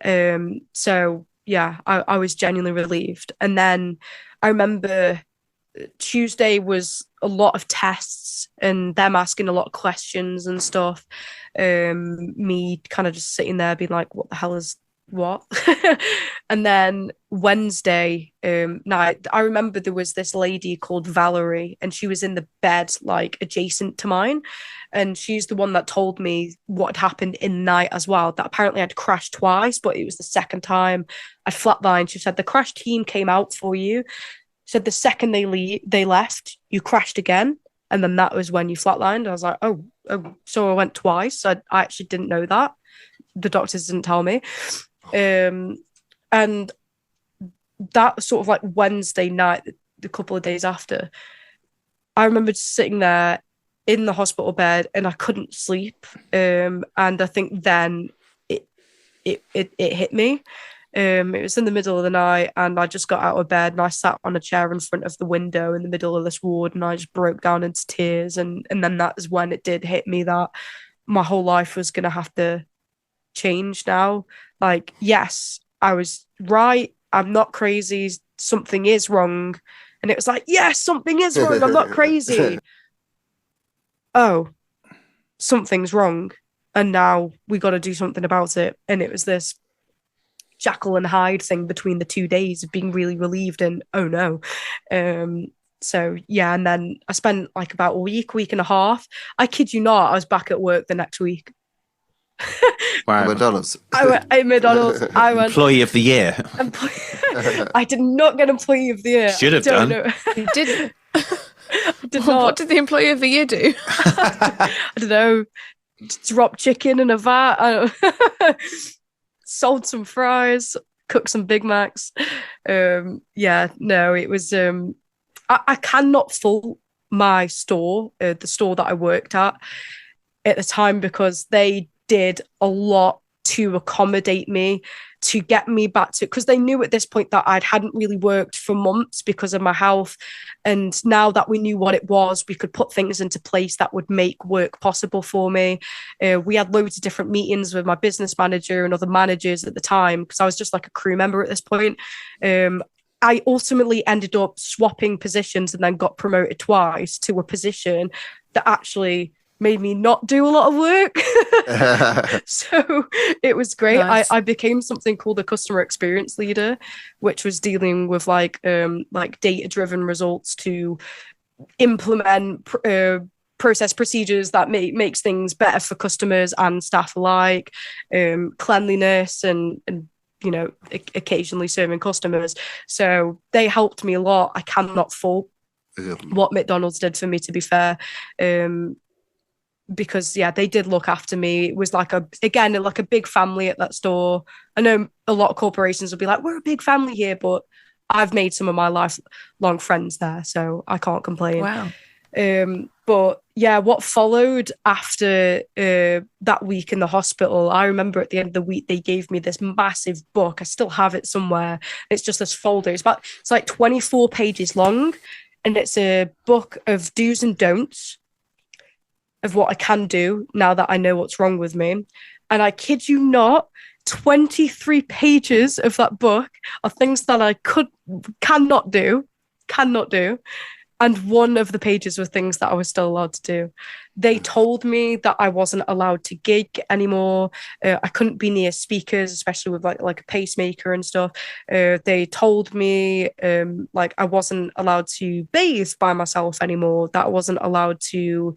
So, yeah, I was genuinely relieved. And then I remember Tuesday was a lot of tests and them asking a lot of questions and stuff. Me kind of just sitting there being like, what the hell is what? And then Wednesday night, I remember there was this lady called Valerie, and she was in the bed like adjacent to mine. And she's the one that told me what had happened in the night as well, that apparently I'd crashed twice, but it was the second time I'd flatlined. She said, the crash team came out for you. Said the second they left, you crashed again, and then that was when you flatlined. I was like, oh, so I went twice. I actually didn't know that. The doctors didn't tell me. And that sort of like Wednesday night, the couple of days after, I remember just sitting there in the hospital bed and I couldn't sleep. And I think then it hit me. It was in the middle of the night, and I just got out of bed and I sat on a chair in front of the window in the middle of this ward, and I just broke down into tears. And then that is when it did hit me that my whole life was going to have to change now. Like, yes, I was right. I'm not crazy. Something is wrong. And it was like, yes, something is wrong. I'm not crazy. Oh, something's wrong. And now we got to do something about it. And it was this Jekyll and Hyde thing between the 2 days of being really relieved and oh no. So yeah, and then I spent like about a week and a half. I kid you not, I was back at work the next week. Wow. McDonald's. I went at McDonald's. I went Employee of the year. I did not get Employee of the Year. Should have done. You didn't. I did not. What did the Employee of the Year do? I don't know. Drop chicken in a vat. I don't sold some fries, cooked some Big Macs. Yeah, no, it was. I cannot fault my store, the store that I worked at the time, because they did a lot to accommodate me, to get me back to, because they knew at this point that I hadn't really worked for months because of my health. And now that we knew what it was, we could put things into place that would make work possible for me. We had loads of different meetings with my business manager and other managers at the time, because I was just like a crew member at this point. I ultimately ended up swapping positions and then got promoted twice to a position that actually made me not do a lot of work. So it was great. Nice. I became something called a customer experience leader, which was dealing with like data driven results to implement process procedures that makes things better for customers and staff alike, cleanliness and occasionally serving customers. So they helped me a lot. I cannot fault what McDonald's did for me, to be fair. Because they did look after me. It was like a big family at that store. I know a lot of corporations will be like, we're a big family here, but I've made some of my lifelong friends there, so I can't complain. Wow. But what followed after that week in the hospital, I remember at the end of the week, they gave me this massive book. I still have it somewhere. It's just this folder. It's like 24 pages long, and it's a book of do's and don'ts of what I can do now that I know what's wrong with me. And I kid you not, 23 pages of that book are things that I cannot do. And one of the pages were things that I was still allowed to do. They told me that I wasn't allowed to gig anymore. I couldn't be near speakers, especially with like a pacemaker and stuff. They told me I wasn't allowed to bathe by myself anymore. That I wasn't allowed to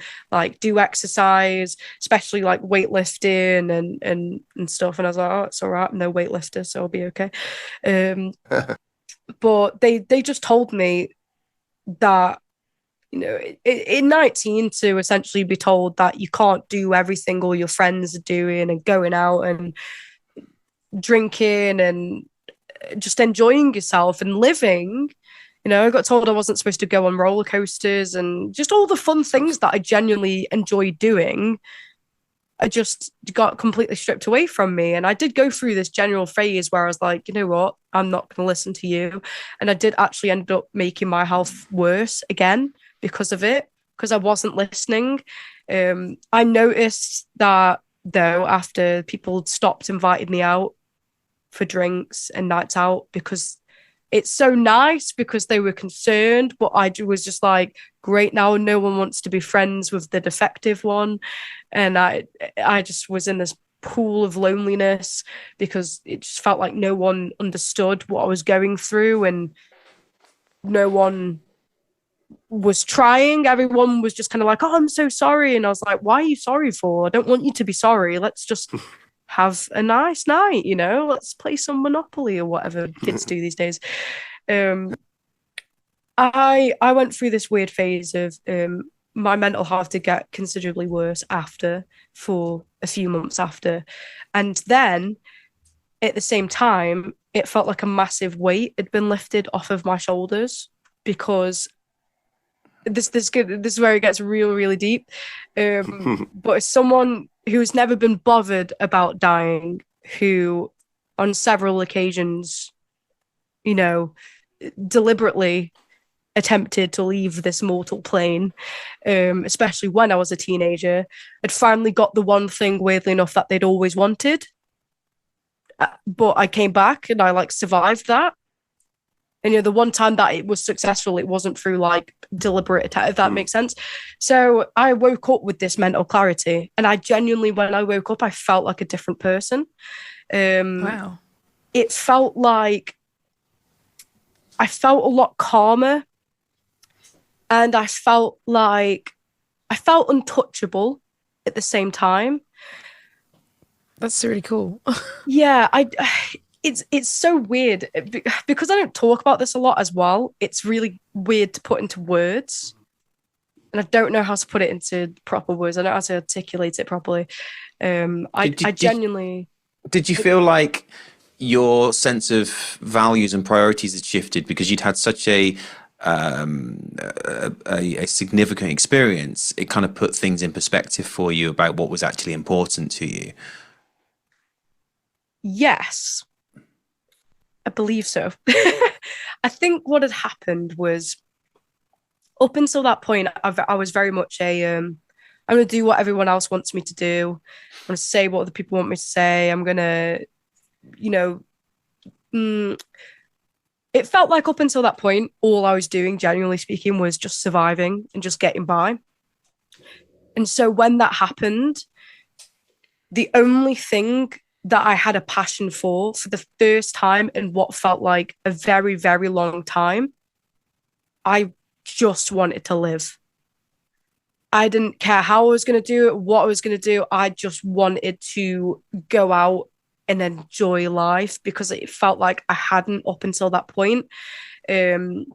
do exercise, especially like weightlifting and stuff. And I was like, oh, it's all right. I'm no weightlifter, so I'll be okay. But they just told me that, in 19, to essentially be told that you can't do everything all your friends are doing and going out and drinking and just enjoying yourself and living. I got told I wasn't supposed to go on roller coasters and just all the fun things that I genuinely enjoy doing. I just got completely stripped away from me. And I did go through this general phase where I was like, you know what, I'm not going to listen to you. And I did actually end up making my health worse again because of it, because I wasn't listening. I noticed that, though, after people stopped inviting me out for drinks and nights out, because it's so nice, because they were concerned, but I was just like, great, now no one wants to be friends with the defective one. And I just was in this pool of loneliness because it just felt like no one understood what I was going through and no one was trying. Everyone was just kind of like, oh, I'm so sorry. And I was like, why are you sorry for? I don't want you to be sorry. Let's just have a nice night, let's play some Monopoly or whatever kids do these days. I went through this weird phase of my mental health did get considerably worse for a few months after. And then at the same time, it felt like a massive weight had been lifted off of my shoulders, because this is where it gets really, really deep. But as someone who's never been bothered about dying, who on several occasions, deliberately attempted to leave this mortal plane, especially when I was a teenager, I'd finally got the one thing, weirdly enough, that they'd always wanted. But I came back and I survived that. And the one time that it was successful, it wasn't through deliberate attack, if that makes sense. So I woke up with this mental clarity, and I genuinely, when I woke up, I felt like a different person. Wow. It felt like I felt a lot calmer, and I felt untouchable at the same time. That's really cool. Yeah, It's so weird because I don't talk about this a lot as well. It's really weird to put into words, and I don't know how to put it into proper words. I don't know how to articulate it properly. I genuinely... Did you feel like your sense of values and priorities had shifted because you'd had such a significant experience? It kind of put things in perspective for you about what was actually important to you. Yes, I believe so. I think what had happened was, up until that point, I was very much I'm going to do what everyone else wants me to do. I'm going to say what other people want me to say. I'm going to, it felt like up until that point, all I was doing, genuinely speaking, was just surviving and just getting by. And so when that happened, the only thing that I had a passion for the first time in what felt like a very, very long time, I just wanted to live. I didn't care how I was going to do it, what I was going to do. I just wanted to go out and enjoy life because it felt like I hadn't up until that point. It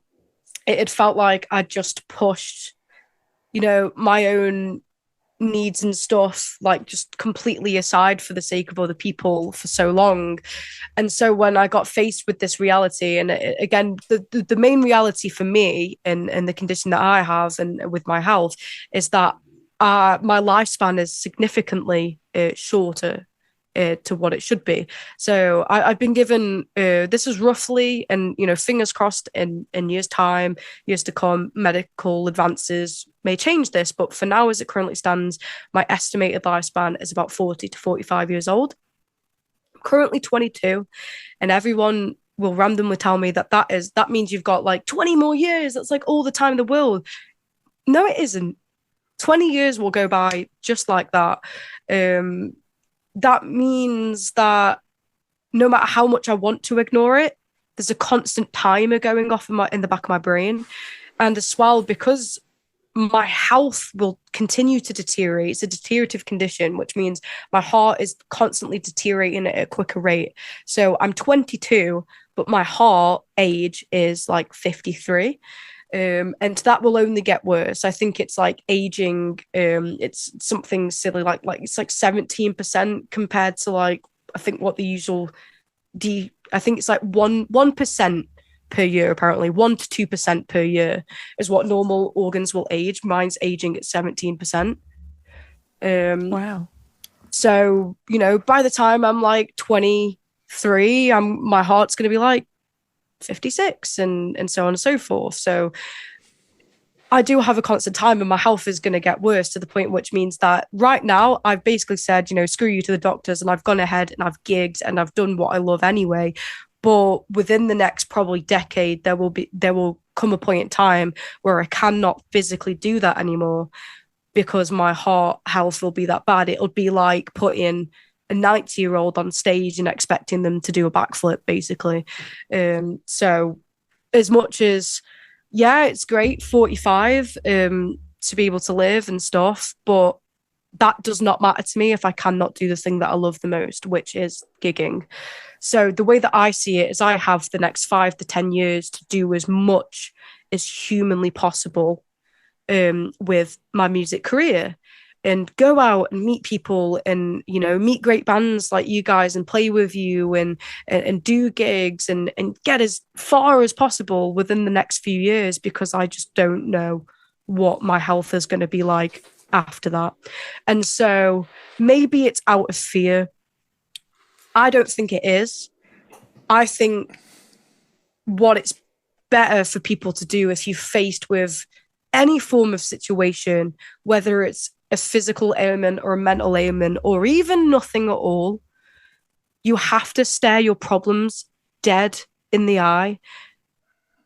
had felt like I just pushed, my own needs and stuff, like just completely aside for the sake of other people for so long. And so when I got faced with this reality, and again, the main reality for me and the condition that I have and with my health is that my lifespan is significantly shorter to what it should be. So I've been given, this is roughly, and fingers crossed in years time, years to come, medical advances may change this, but for now, as it currently stands, my estimated lifespan is about 40 to 45 years old. I'm currently 22, and everyone will randomly tell me that means you've got like 20 more years. That's like all the time in the world. No, it isn't. 20 years will go by just like that. That means that no matter how much I want to ignore it, there's a constant timer going off in the back of my brain. And as well, because my health will continue to deteriorate, it's a deteriorative condition, which means my heart is constantly deteriorating at a quicker rate. So I'm 22, but my heart age is like 53. And that will only get worse. I think it's like aging. It's something silly, like it's like 17% compared to like I think what the usual I think it's like 1% per year. Apparently, 1 to 2% per year is what normal organs will age. Mine's aging at 17%. Wow. So by the time I'm like 23, my heart's going to be like 56 and so on and so forth. So I do have a constant time and my health is going to get worse to the point which means that right now I've basically said, screw you to the doctors, and I've gone ahead and I've gigged and I've done what I love anyway. But within the next probably decade, there will come a point in time where I cannot physically do that anymore because my heart health will be that bad. It'll be like putting a 90-year-old on stage and expecting them to do a backflip, basically. So as much as, yeah, it's great, 45, to be able to live and stuff, but that does not matter to me if I cannot do the thing that I love the most, which is gigging. So the way that I see it is I have the next 5 to 10 years to do as much as humanly possible with my music career, and go out and meet people and meet great bands like you guys and play with you and do gigs and get as far as possible within the next few years, because I just don't know what my health is going to be like after that. And so maybe it's out of fear. I don't think it is. I think what it's better for people to do if you're faced with any form of situation, whether it's a physical ailment or a mental ailment or even nothing at all, you have to stare your problems dead in the eye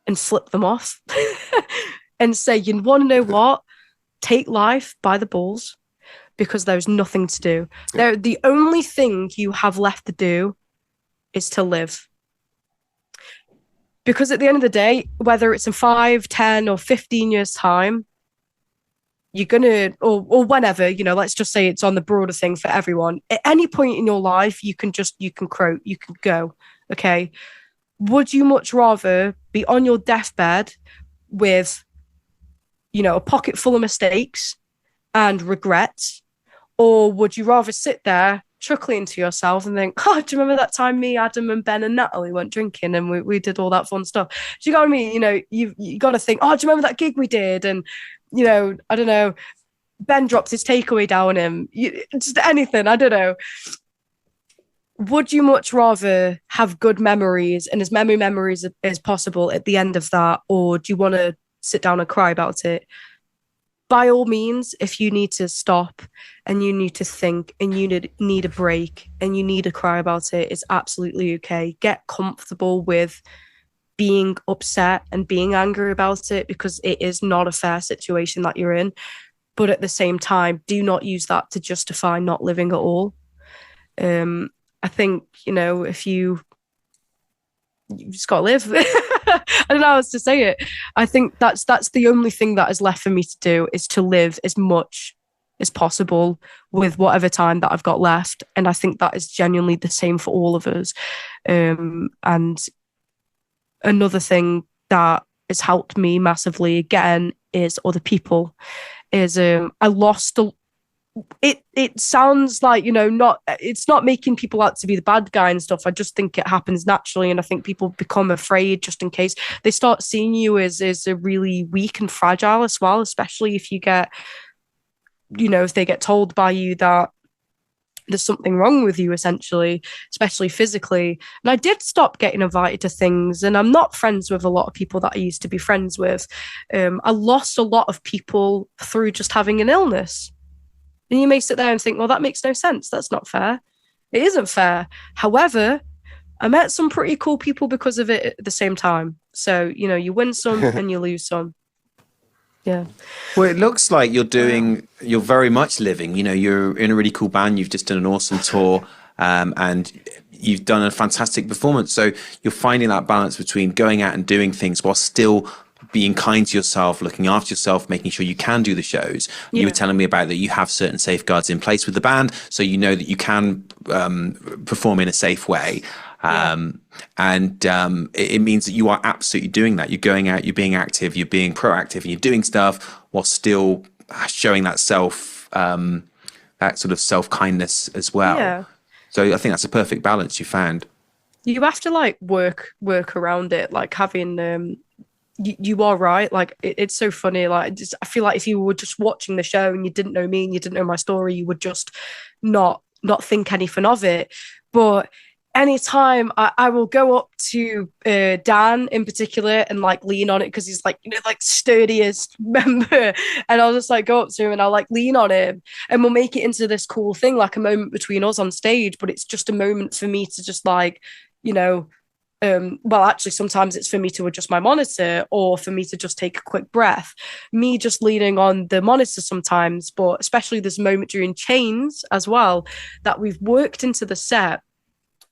and flip them off and say, you want to know what? Take life by the balls, because there's nothing to do. The only thing you have left to do is to live. Because at the end of the day, whether it's in 5, 10 or 15 years time, you're gonna, or whenever, let's just say it's on the broader thing for everyone. At any point in your life, you can croak, you can go, okay? Would you much rather be on your deathbed with, a pocket full of mistakes and regrets, or would you rather sit there chuckling to yourself and think, oh, do you remember that time me, Adam and Ben and Natalie went drinking and we did all that fun stuff? Do you got me? You got to think, oh, do you remember that gig we did? And I don't know, Ben dropped his takeaway down him. Just anything, I don't know. Would you much rather have good memories and as many memories as possible at the end of that, or do you want to sit down and cry about it? By all means, if you need to stop and you need to think and you need a break and you need to cry about it, it's absolutely okay. Get comfortable with being upset and being angry about it, because it is not a fair situation that you're in. But at the same time, do not use that to justify not living at all. I think, if you just got to live. I don't know how else to say it. I think that's the only thing that is left for me to do, is to live as much as possible with whatever time that I've got left. And I think that is genuinely the same for all of us. And another thing that has helped me massively again is other people. I lost it sounds like, it's not making people out to be the bad guy and stuff. I just think it happens naturally, and I think people become afraid just in case. They start seeing you as a really weak and fragile as well, especially if you get, if they get told by you that there's something wrong with you, essentially, especially physically. And I did stop getting invited to things, and I'm not friends with a lot of people that I used to be friends with. I lost a lot of people through just having an illness. And you may sit there and think, well, that makes no sense. That's not fair. It isn't fair. However, I met some pretty cool people because of it at the same time. So, you win some and you lose some. Yeah. Well, it looks like you're very much living. You're in a really cool band. You've just done an awesome tour, and you've done a fantastic performance. So you're finding that balance between going out and doing things while still being kind to yourself, looking after yourself, making sure you can do the shows. Yeah. You were telling me about that you have certain safeguards in place with the band, so you know that you can perform in a safe way. It means that you are absolutely doing that. You're going out, you're being active, you're being proactive, and you're doing stuff while still showing that that sort of self-kindness as well. Yeah. So I think that's a perfect balance you found. You have to work around it, having you are right. It's so funny. I feel like if you were just watching the show and you didn't know me and you didn't know my story, you would just not think anything of it. But anytime I will go up to Dan in particular and lean on it, because he's sturdiest member, and I'll just go up to him and I'll lean on him, and we'll make it into this cool thing, a moment between us on stage. But it's just a moment for me to just actually sometimes it's for me to adjust my monitor, or for me to just take a quick breath, me just leaning on the monitor sometimes. But especially this moment during Chains as well, that we've worked into the set,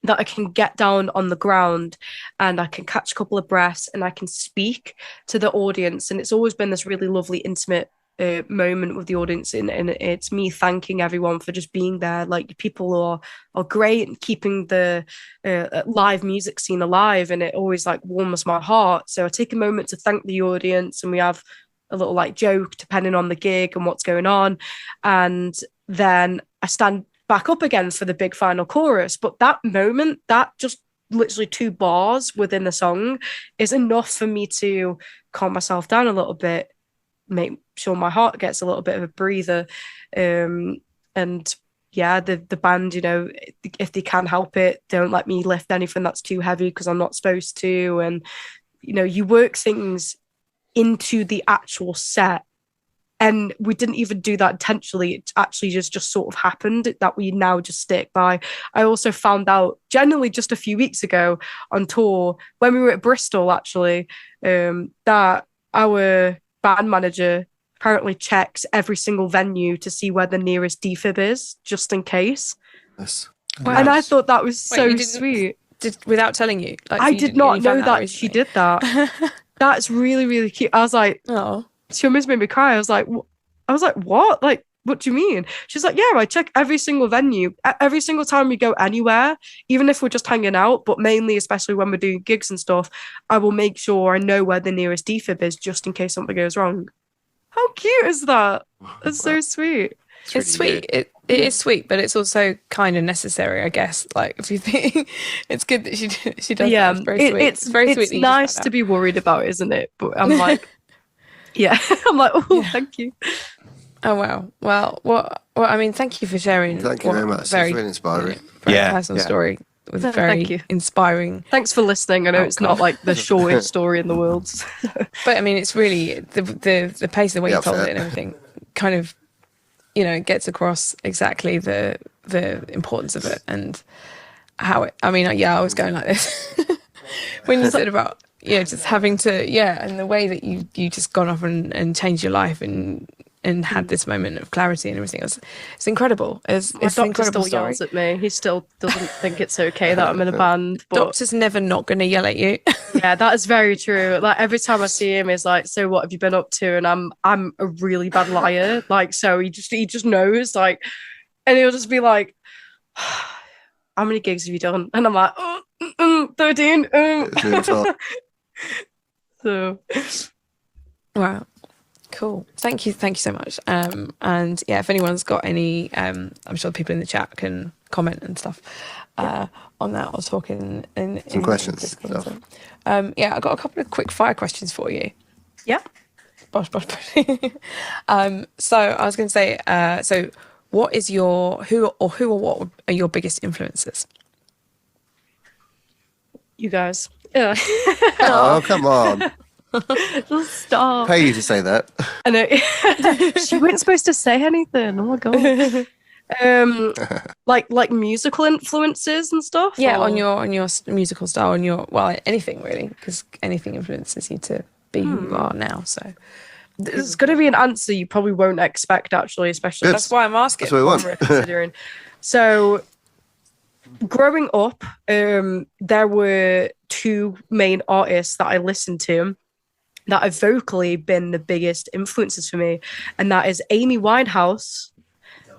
that I can get down on the ground and I can catch a couple of breaths and I can speak to the audience. And it's always been this really lovely, intimate moment with the audience, and it's me thanking everyone for just being there. People are great and keeping the live music scene alive, and it always warms my heart. So I take a moment to thank the audience, and we have a little joke depending on the gig and what's going on, and then I stand back up again for the big final chorus. But that moment, that just literally 2 bars within the song, is enough for me to calm myself down a little bit, make sure my heart gets a little bit of a breather. And yeah, the band, if they can help it, don't let me lift anything that's too heavy, because I'm not supposed to. And you work things into the actual set, and we didn't even do that intentionally. It actually just sort of happened, that we now just stick by. I also found out genuinely just a few weeks ago on tour, when we were at Bristol actually, that our band manager apparently checks every single venue to see where the nearest defib is, just in case. Yes. Wow. And I thought that was so sweet. Without telling you? I did not know that she did that. That's really, really cute. I was like, oh. She almost made me cry. I was like, what? What do you mean? She's like, yeah, I check every single venue. Every single time we go anywhere, even if we're just hanging out, but mainly, especially when we're doing gigs and stuff, I will make sure I know where the nearest defib is, just in case something goes wrong. How cute is that? That's so sweet. It's sweet. It is sweet, but it's also kind of necessary, I guess. If you think, it's good that she does. Yeah, that. It's very sweet. It's very sweet. It's nice to be worried about, isn't it? But I'm like, yeah, I'm like, oh, yeah. Thank you. Oh wow. Well, I mean, thank you for sharing. Thank you very much. It's really inspiring. Very personal story with very inspiring. Thanks for listening. I know it's not the shortest story in the world, but I mean, it's really the pace, the way you told it, and everything, kind of, gets across exactly the importance of it and how it. I mean, I was going like this when you said about. Just having to, and the way that you just gone off and changed your life and and had this moment of clarity and everything else. It's incredible. It's My an doctor incredible still story. yells at me. He still doesn't think it's okay that I'm in a band. But Doctor's never not going to yell at you. yeah, that is very true. Like every time I see him, he's like, "So what have you been up to?" And I'm a really bad liar. Like, so he just knows. Like, and he'll just be like, "How many gigs have you done?" And I'm like, 13. So, Wow. Cool. Thank you so much. And yeah, if anyone's got any, I'm sure people in the chat can comment and stuff on that. I was talking in some questions. Yeah, I got a couple of quick fire questions for you. yeah. Bosh. So I was going to say, so what is who or what are your biggest influences? You guys. Yeah. Oh, come on. Just stop. Pay you to say that. I know. She wasn't supposed to say anything. Oh my god. Like musical influences and stuff. Yeah, or? on your musical style, anything really, because anything influences you to be who you are now. So there's going to be an answer you probably won't expect, actually, especially. That's why I'm asking. That's what we want. We're considering. So, growing up, there were two main artists that I listened to that have vocally been the biggest influences for me, and that is Amy Winehouse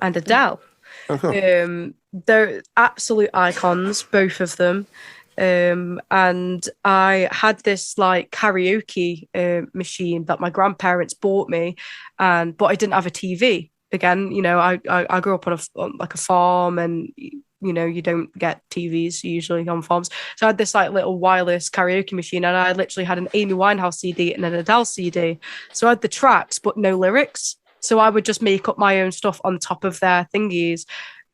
and Adele. Oh, cool. They're absolute icons, both of them. And I had this like karaoke machine that my grandparents bought me, but I didn't have a TV. Again, you know, I grew up on a farm, and you know, you don't get TVs usually on farms. So I had this like little wireless karaoke machine, and I literally had an Amy Winehouse CD and an Adele CD. So I had the tracks, but no lyrics. So I would just make up my own stuff on top of their thingies.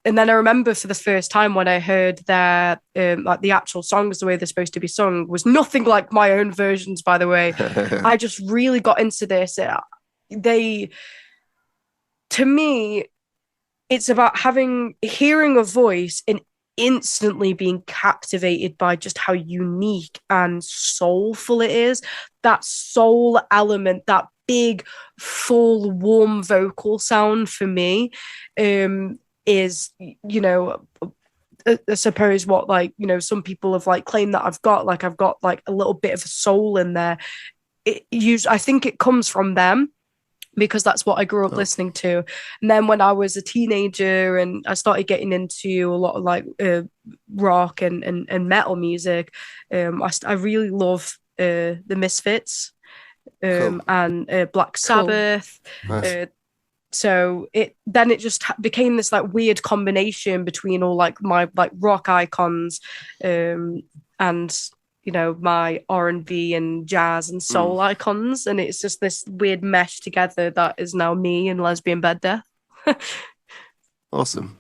And then I remember for the first time when I heard their like the actual songs, the way they're supposed to be sung, was nothing like my own versions, by the way. I just really got into this. To me, it's about hearing a voice and instantly being captivated by just how unique and soulful it is. That soul element, that big, full, warm vocal sound for me is, you know, I suppose what, like, you know, some people have like claimed that I've got like a little bit of a soul in there. I think it comes from them, because that's what I grew up listening to. And then when I was a teenager and I started getting into a lot of like rock and metal music, I really love the Misfits and Black Sabbath. Cool. Nice. So it just became this like weird combination between all like my like rock icons and, you know, my R&B and jazz and soul icons, and it's just this weird mesh together that is now me and Lesbian Bed Death. Awesome.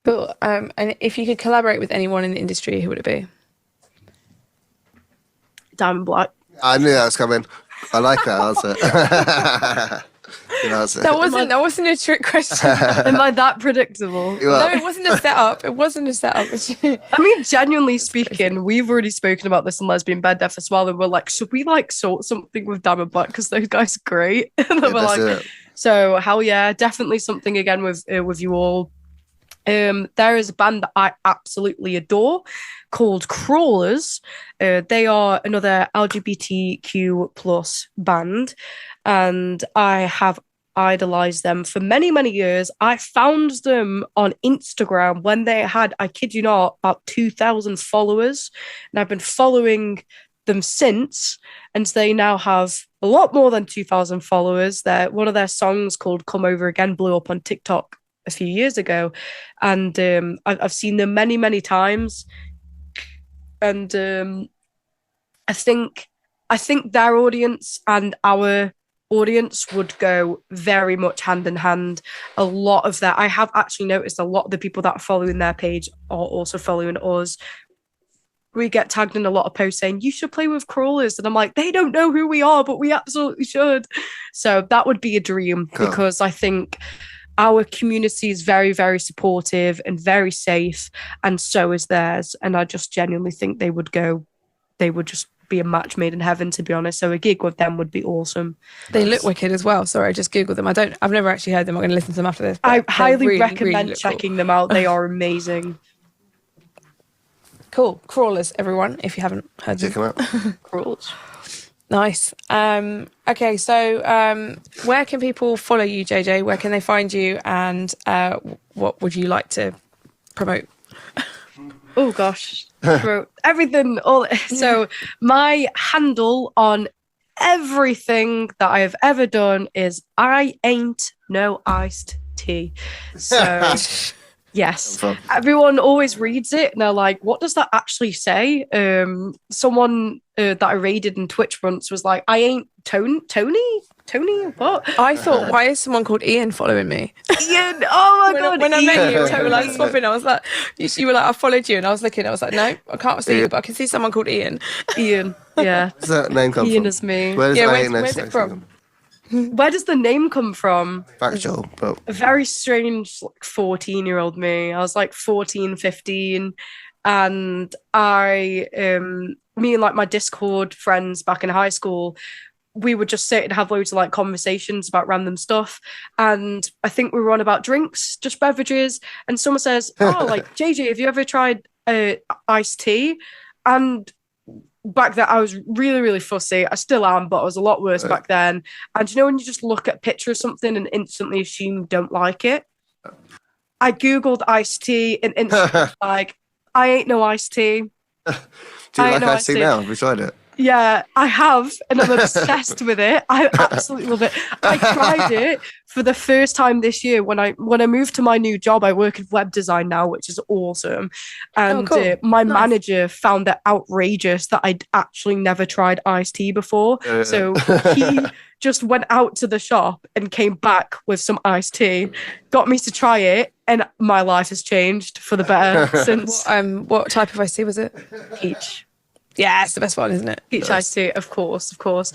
Cool. And if you could collaborate with anyone in the industry, who would it be? Diamond Black. I knew that was coming. I like that answer. That wasn't a trick question. Am I that predictable? No, it wasn't a setup. I mean, genuinely speaking, we've already spoken about this in Lesbian Bed Death as well, and we're like, should we like sort something with Diamond Black, because those guys are great. And then we're like, so hell yeah, definitely something again with you all. There is a band that I absolutely adore called Crawlers. They are another LGBTQ plus band, and I have idolized them for many, many years. I found them on Instagram when they had, I kid you not, about 2,000 followers, and I've been following them since, and they now have a lot more than 2,000 followers. One of their songs called Come Over Again blew up on TikTok a few years ago, and I've seen them many, many times, and I think their audience and our audience would go very much hand in hand. A lot of that, I have actually noticed, a lot of the people that are following their page are also following us. We get tagged in a lot of posts saying you should play with Crawlers, and I'm like, they don't know who we are, but we absolutely should. So that would be a dream. Cool. Because I think our community is very, very supportive and very safe, and so is theirs. And I just genuinely think they would just be a match made in heaven, to be honest. So a gig with them would be awesome. They look wicked as well. Sorry, I just googled them. I've never actually heard them. I'm going to listen to them after this. I but highly really, recommend really checking them out. They are amazing. Cool. Crawlers, everyone, if you haven't heard Check them. them out. Crawls. Nice. Okay, so where can people follow you, JJ? Where can they find you? And what would you like to promote? Oh gosh, everything. So my handle on everything that I have ever done is I ain't no iced tea. So yes, everyone always reads it and they're like, "What does that actually say?" Someone that I raided in Twitch once was like, "I ain't Tony. What?" I thought, why is someone called Ian following me? Ian. Oh my god. When I met you, we were like Tony. swapping. I was like, you were like, I followed you, and I was looking. I was like, no, I can't see you, but I can see someone called Ian. Ian. Yeah. Where's that name come Ian from? is me. Where's Yeah, I where's- ain't no where's it sex from? thing? Where does the name come from? Factual, but A very strange, like 14-year-old me. I was like 14, 15, and me and like my Discord friends back in high school, we would just sit and have loads of like conversations about random stuff. And I think we were on about drinks, just beverages. And someone says, "Oh, like JJ, have you ever tried iced tea?" And back then I was really, really fussy. I still am, but I was a lot worse back then. And you know when you just look at a picture of something and instantly assume you don't like it? I googled iced tea and instantly was like, I ain't no iced tea. do you like know iced tea now? Have you tried it? Yeah, I have, and I'm obsessed with it. I absolutely love it. I tried it for the first time this year when I moved to my new job. I work in web design now, which is awesome. And cool. my manager found it outrageous that I'd actually never tried iced tea before. So he just went out to the shop and came back with some iced tea, got me to try it, and my life has changed for the better since. What type of iced tea was it? Peach. Yeah, it's the best one, isn't it? Peach iced tea, of course.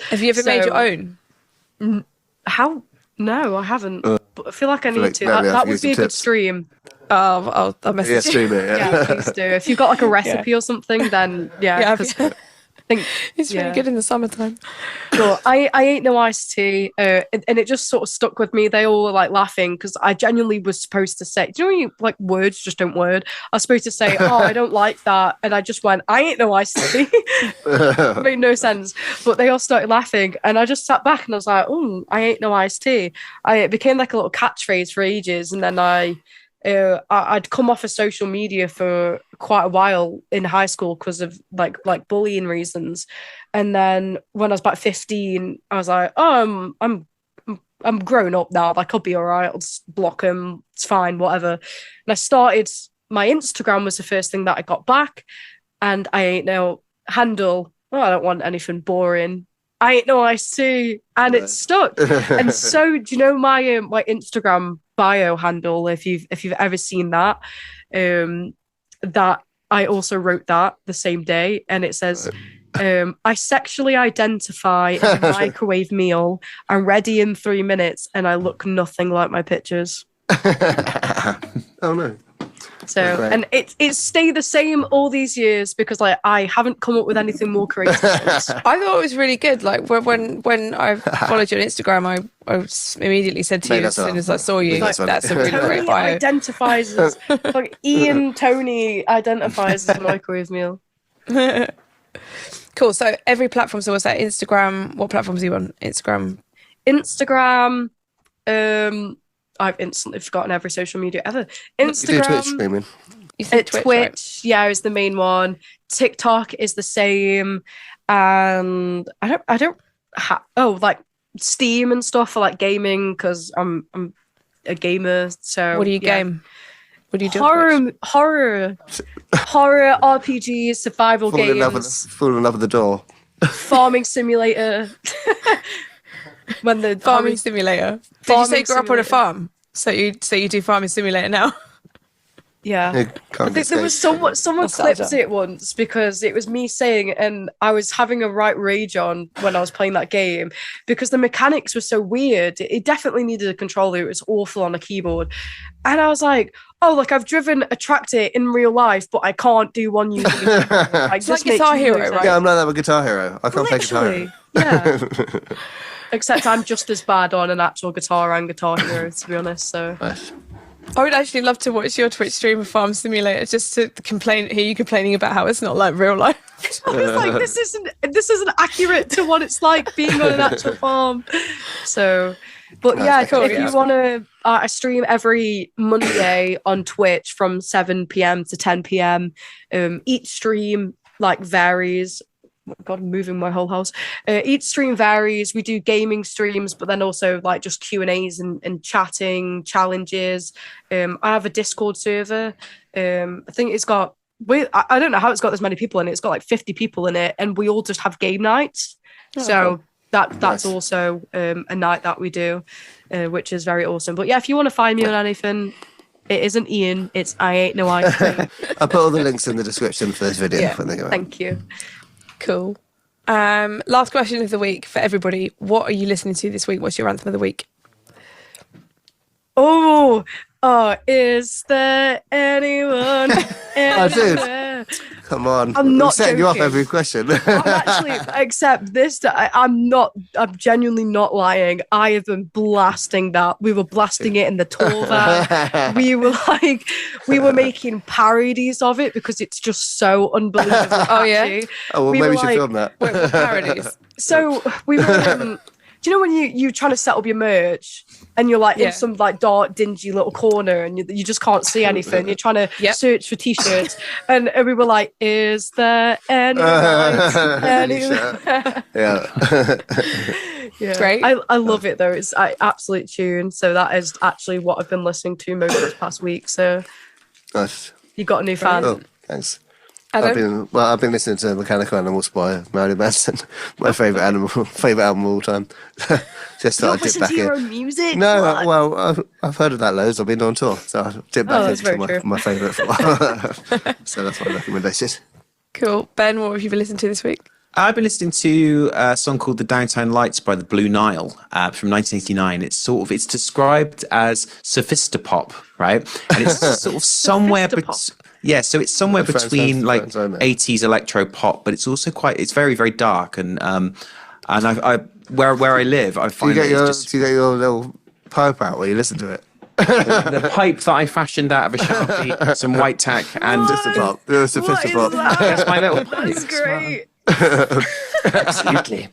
Have you ever made your own? How? No, I haven't. But I feel like I need like to. maybe I That have to would use be a some good tips. stream. I'll message Yeah, you. stream it. Yeah, please do. If you've got like a recipe or something, then yeah. 'Cause I think It's really good in the summertime. But I ain't no iced tea, and it just sort of stuck with me. They all were like laughing because I genuinely was supposed to say, do you know when you like words just don't word? I was supposed to say, "Oh, I don't like that," and I just went, "I ain't no iced tea." It made no sense, but they all started laughing, and I just sat back and I was like, "Oh, I ain't no iced tea." It became like a little catchphrase for ages, and then I'd come off of social media for quite a while in high school because of like bullying reasons, and then when I was about 15, I was like, "Oh, I'm grown up now. Like I'll be all right. I'll just block them. It's fine, whatever." And I started my Instagram was the first thing that I got back, and I ain't no handle. Oh, I don't want anything boring. I ain't no iced tea, and it stuck. And so, do you know my Instagram bio handle? If you've ever seen that, that I also wrote that the same day, and it says, "I sexually identify a microwave meal. I'm ready in 3 minutes, and I look nothing like my pictures." Oh no. So, Great. and it stayed the same all these years because like I haven't come up with anything more creative. since. I thought it was really good. Like when I followed you on Instagram, I immediately said to Made you that as soon up. as I saw you, That's that's a funny. really great Tony bio. identifies as like Ian Tony identifies as a microwave meal. Cool. So every platform. So what's that? Instagram. What platforms are you on? Instagram. I've instantly forgotten every social media ever. You do Twitch Instagram, streaming. You think Twitch, right? yeah, is the main one. TikTok is the same, and like Steam and stuff for like gaming because I'm a gamer. So What do you yeah. game? What do you do? on Twitch? horror RPGs, survival games, Fall in love with the door. farming simulator. When the Farming simulator. Did you Farming say you grew up on a simulator. farm? So you do farming simulator now? Yeah. You I can't think there was escape. someone Nostalgia. clipped it once because it was me saying, and I was having a right rage on when I was playing that game because the mechanics were so weird. It definitely needed a controller. It was awful on a keyboard. And I was like, oh, like I've driven a tractor in real life, but I can't do one using a It's like Guitar Hero, right? Yeah, I'm like that with Guitar Hero. I can't play Guitar Hero. Yeah. Except I'm just as bad on an actual guitar and Guitar Hero, to be honest. So Nice. I would actually love to watch your Twitch stream of Farm Simulator just to hear you complaining about how it's not like real life. I was like, this isn't accurate to what it's like being on an actual farm. So, but yeah, cool, if you want to, I stream every Monday on Twitch from 7 p.m. to 10 p.m. Each stream like varies. Oh my God, I'm moving my whole house. Each stream varies. We do gaming streams, but then also like just Q&As and chatting, challenges. I have a Discord server. I think it's got, I don't know how it's got this many people in it. It's got like 50 people in it, and we all just have game nights. So that's Nice. also a night that we do, which is very awesome. But yeah, if you want to find me on anything, it isn't Ian. It's I Ain't No Ice Cream. I'll put all the links in the description for this video. Yeah. When they go out. Thank you. Cool. Last question of the week for everybody. What are you listening to this week? What's your anthem of the week? Oh, is there anyone? Dude. Come on. I'm not setting you off joking. every question. I'm actually, except this, I'm genuinely not lying. I have been blasting that. We were blasting it in the tour van. We were making parodies of it because it's just so unbelievable. Oh, yeah? catchy. Oh, well, We maybe were we should like- film that. Wait, what parodies? So we were, do you know when you trying to set up your merch and you're like Yeah. in some like dark, dingy little corner and you just can't see anything? You're trying to Yep. search for t-shirts, and we were like, "Is there any lights? Any-" Yeah. Yeah. Great. I love it though. It's absolute tune. So that is actually what I've been listening to most of this past week. So Nice. you got a new fan. Oh, thanks. Adam? I've been listening to Mechanical Animals by Marilyn Manson. My favourite album of all time. Just You thought don't I'd dip listen back to your in. own music? No, What? well, I've heard of that loads. I've been on tour, so I dip Oh, back that's into very true. my favourite for a while. So that's my recommendation. Cool. Ben, what have you been listening to this week? I've been listening to a song called "The Downtown Lights" by the Blue Nile from 1989. It's described as sophistopop, right? And it's sort of somewhere Sophistopop. so it's somewhere Friends, between like friends, I know. 80s electro pop, but it's also it's very, very dark. And I where I live, I Do you find get that your it's just little pipe out while you listen to it? the pipe that I fashioned out of a Sharpie, some white tack, and Sophistopop. You're a What is sophistopop. that? that's my little That's great. Absolutely.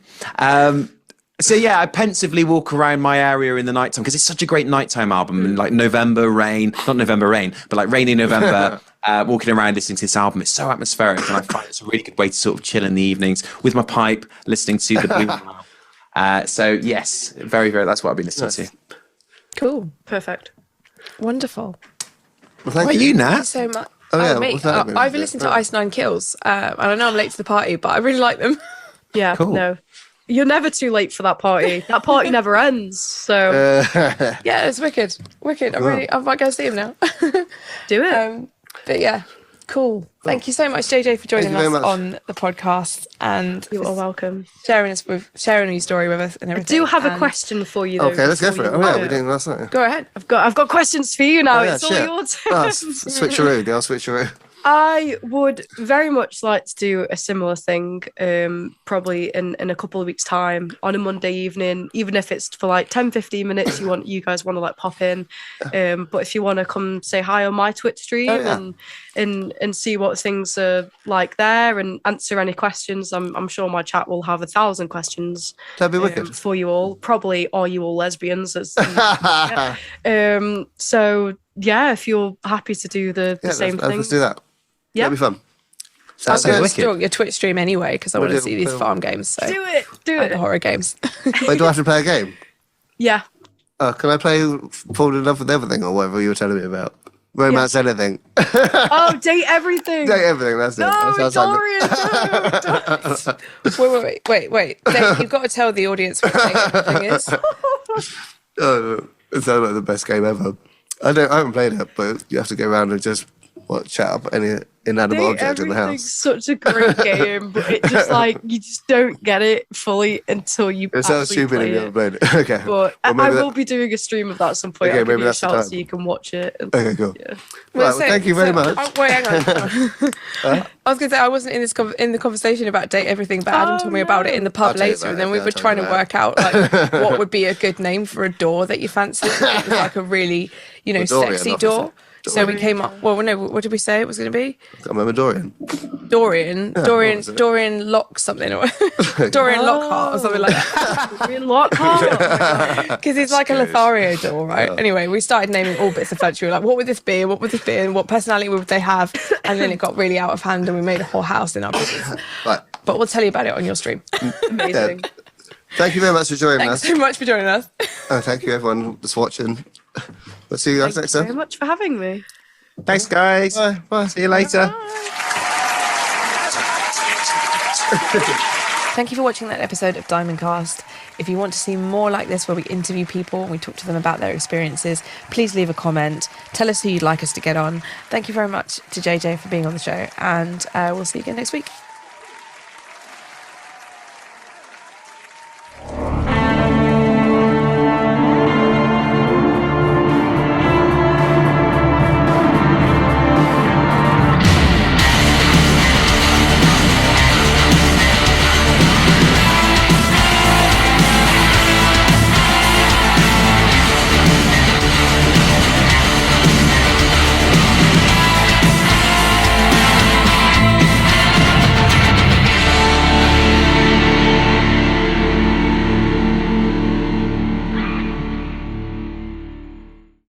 So yeah, I pensively walk around my area in the nighttime because it's such a great nighttime album. And like not November rain, but like rainy November, walking around listening to this album. It's so atmospheric, and I find it's a really good way to sort of chill in the evenings with my pipe, listening to the Blue Nile. So yes, very, very. That's what I've been listening to. Cool. Perfect. Wonderful. Well, thank What are you. you, Thank you Nat? so much. Oh, yeah, me. what's that been? I've been listening to Ice Nine Kills, and I know I'm late to the party, but I really like them. Yeah, Cool. no. You're never too late for that party. That party never ends. So Yeah, it's wicked. Wicked. I might go see him now. do it. But yeah, cool. Thank you so much, JJ, for joining Thank you us very much. on the podcast and You are welcome. sharing your story with us and I everything. do have a And- question for you though. Okay, let's go for before it. you Oh, yeah, go. we did last night. Go ahead. I've got questions for you now. Oh, yeah, It's all shit. your turn. Oh, switcheroo, the old switcheroo. I would very much like to do a similar thing, probably in a couple of weeks' time on a Monday evening, even if it's for like 10-15 minutes. You guys want to like pop in, but if you want to come say hi on my Twitch stream Oh, yeah. and see what things are like there and answer any questions, I'm sure my chat will have 1,000 questions That'd be wicked. for you all. Probably are you all lesbians? So yeah, if you're happy to do the Yeah, same thing, let's do that. Yeah. That'd be fun. I'm Sounds going to wicked. stalk your Twitch stream anyway because I want to do- see these we'll- farm games. So do it. and the horror games. Wait, do I have to play a game? Yeah. Can I play Fall in Love with Everything or whatever you were telling me about? Romance anything. Oh, date everything. Date everything, that's it. No, That sounds like Dorian. Wait. Dave, you've got to tell the audience what Date Everything is. Oh, it sounds like the best game ever. I haven't played it, but you have to go around and just chat up any inanimate object in the house. Everything's such a great game, but it just like you just don't get it fully until you It sounds actually stupid if play you it. haven't played it. Okay. But Well, I will be doing a stream of that at some point. Okay, I'll give maybe you a that's the shout time. so you can watch it. Okay, cool. Yeah. Right, well, thank you very much. Wait, hang on. I was going to say I wasn't in this in the conversation about Date Everything, but Adam told me about it in the I'll pub tell you later, about and then it. we I'll were tell trying you to about work out like what would be a good name for a door that you fancy. It was like a really, Dorian, sexy obviously. door. So we came up. Well, no. What did we say it was going to be? I remember Dorian. Dorian, what was it? Dorian Lock something, or Dorian Lockhart or something like that. Dorian Lockhart. Because it's like a Lothario door, right? Anyway, we started naming all bits of furniture. We were like, what would this be? What would this be? And what personality would they have? And then it got really out of hand, and we made a whole house in our business. Right. But we'll tell you about it on your stream. Amazing. Thank you very much for joining Thanks us. so much for joining us. Thank you, everyone that's watching. We'll see you guys next Thank you very time. much for having me. Thanks, guys. Bye. Bye. See you later. Thank you for watching that episode of Diamond Cast. If you want to see more like this, where we interview people and we talk to them about their experiences, please leave a comment. Tell us who you'd like us to get on. Thank you very much to JJ for being on the show, and we'll see you again next week.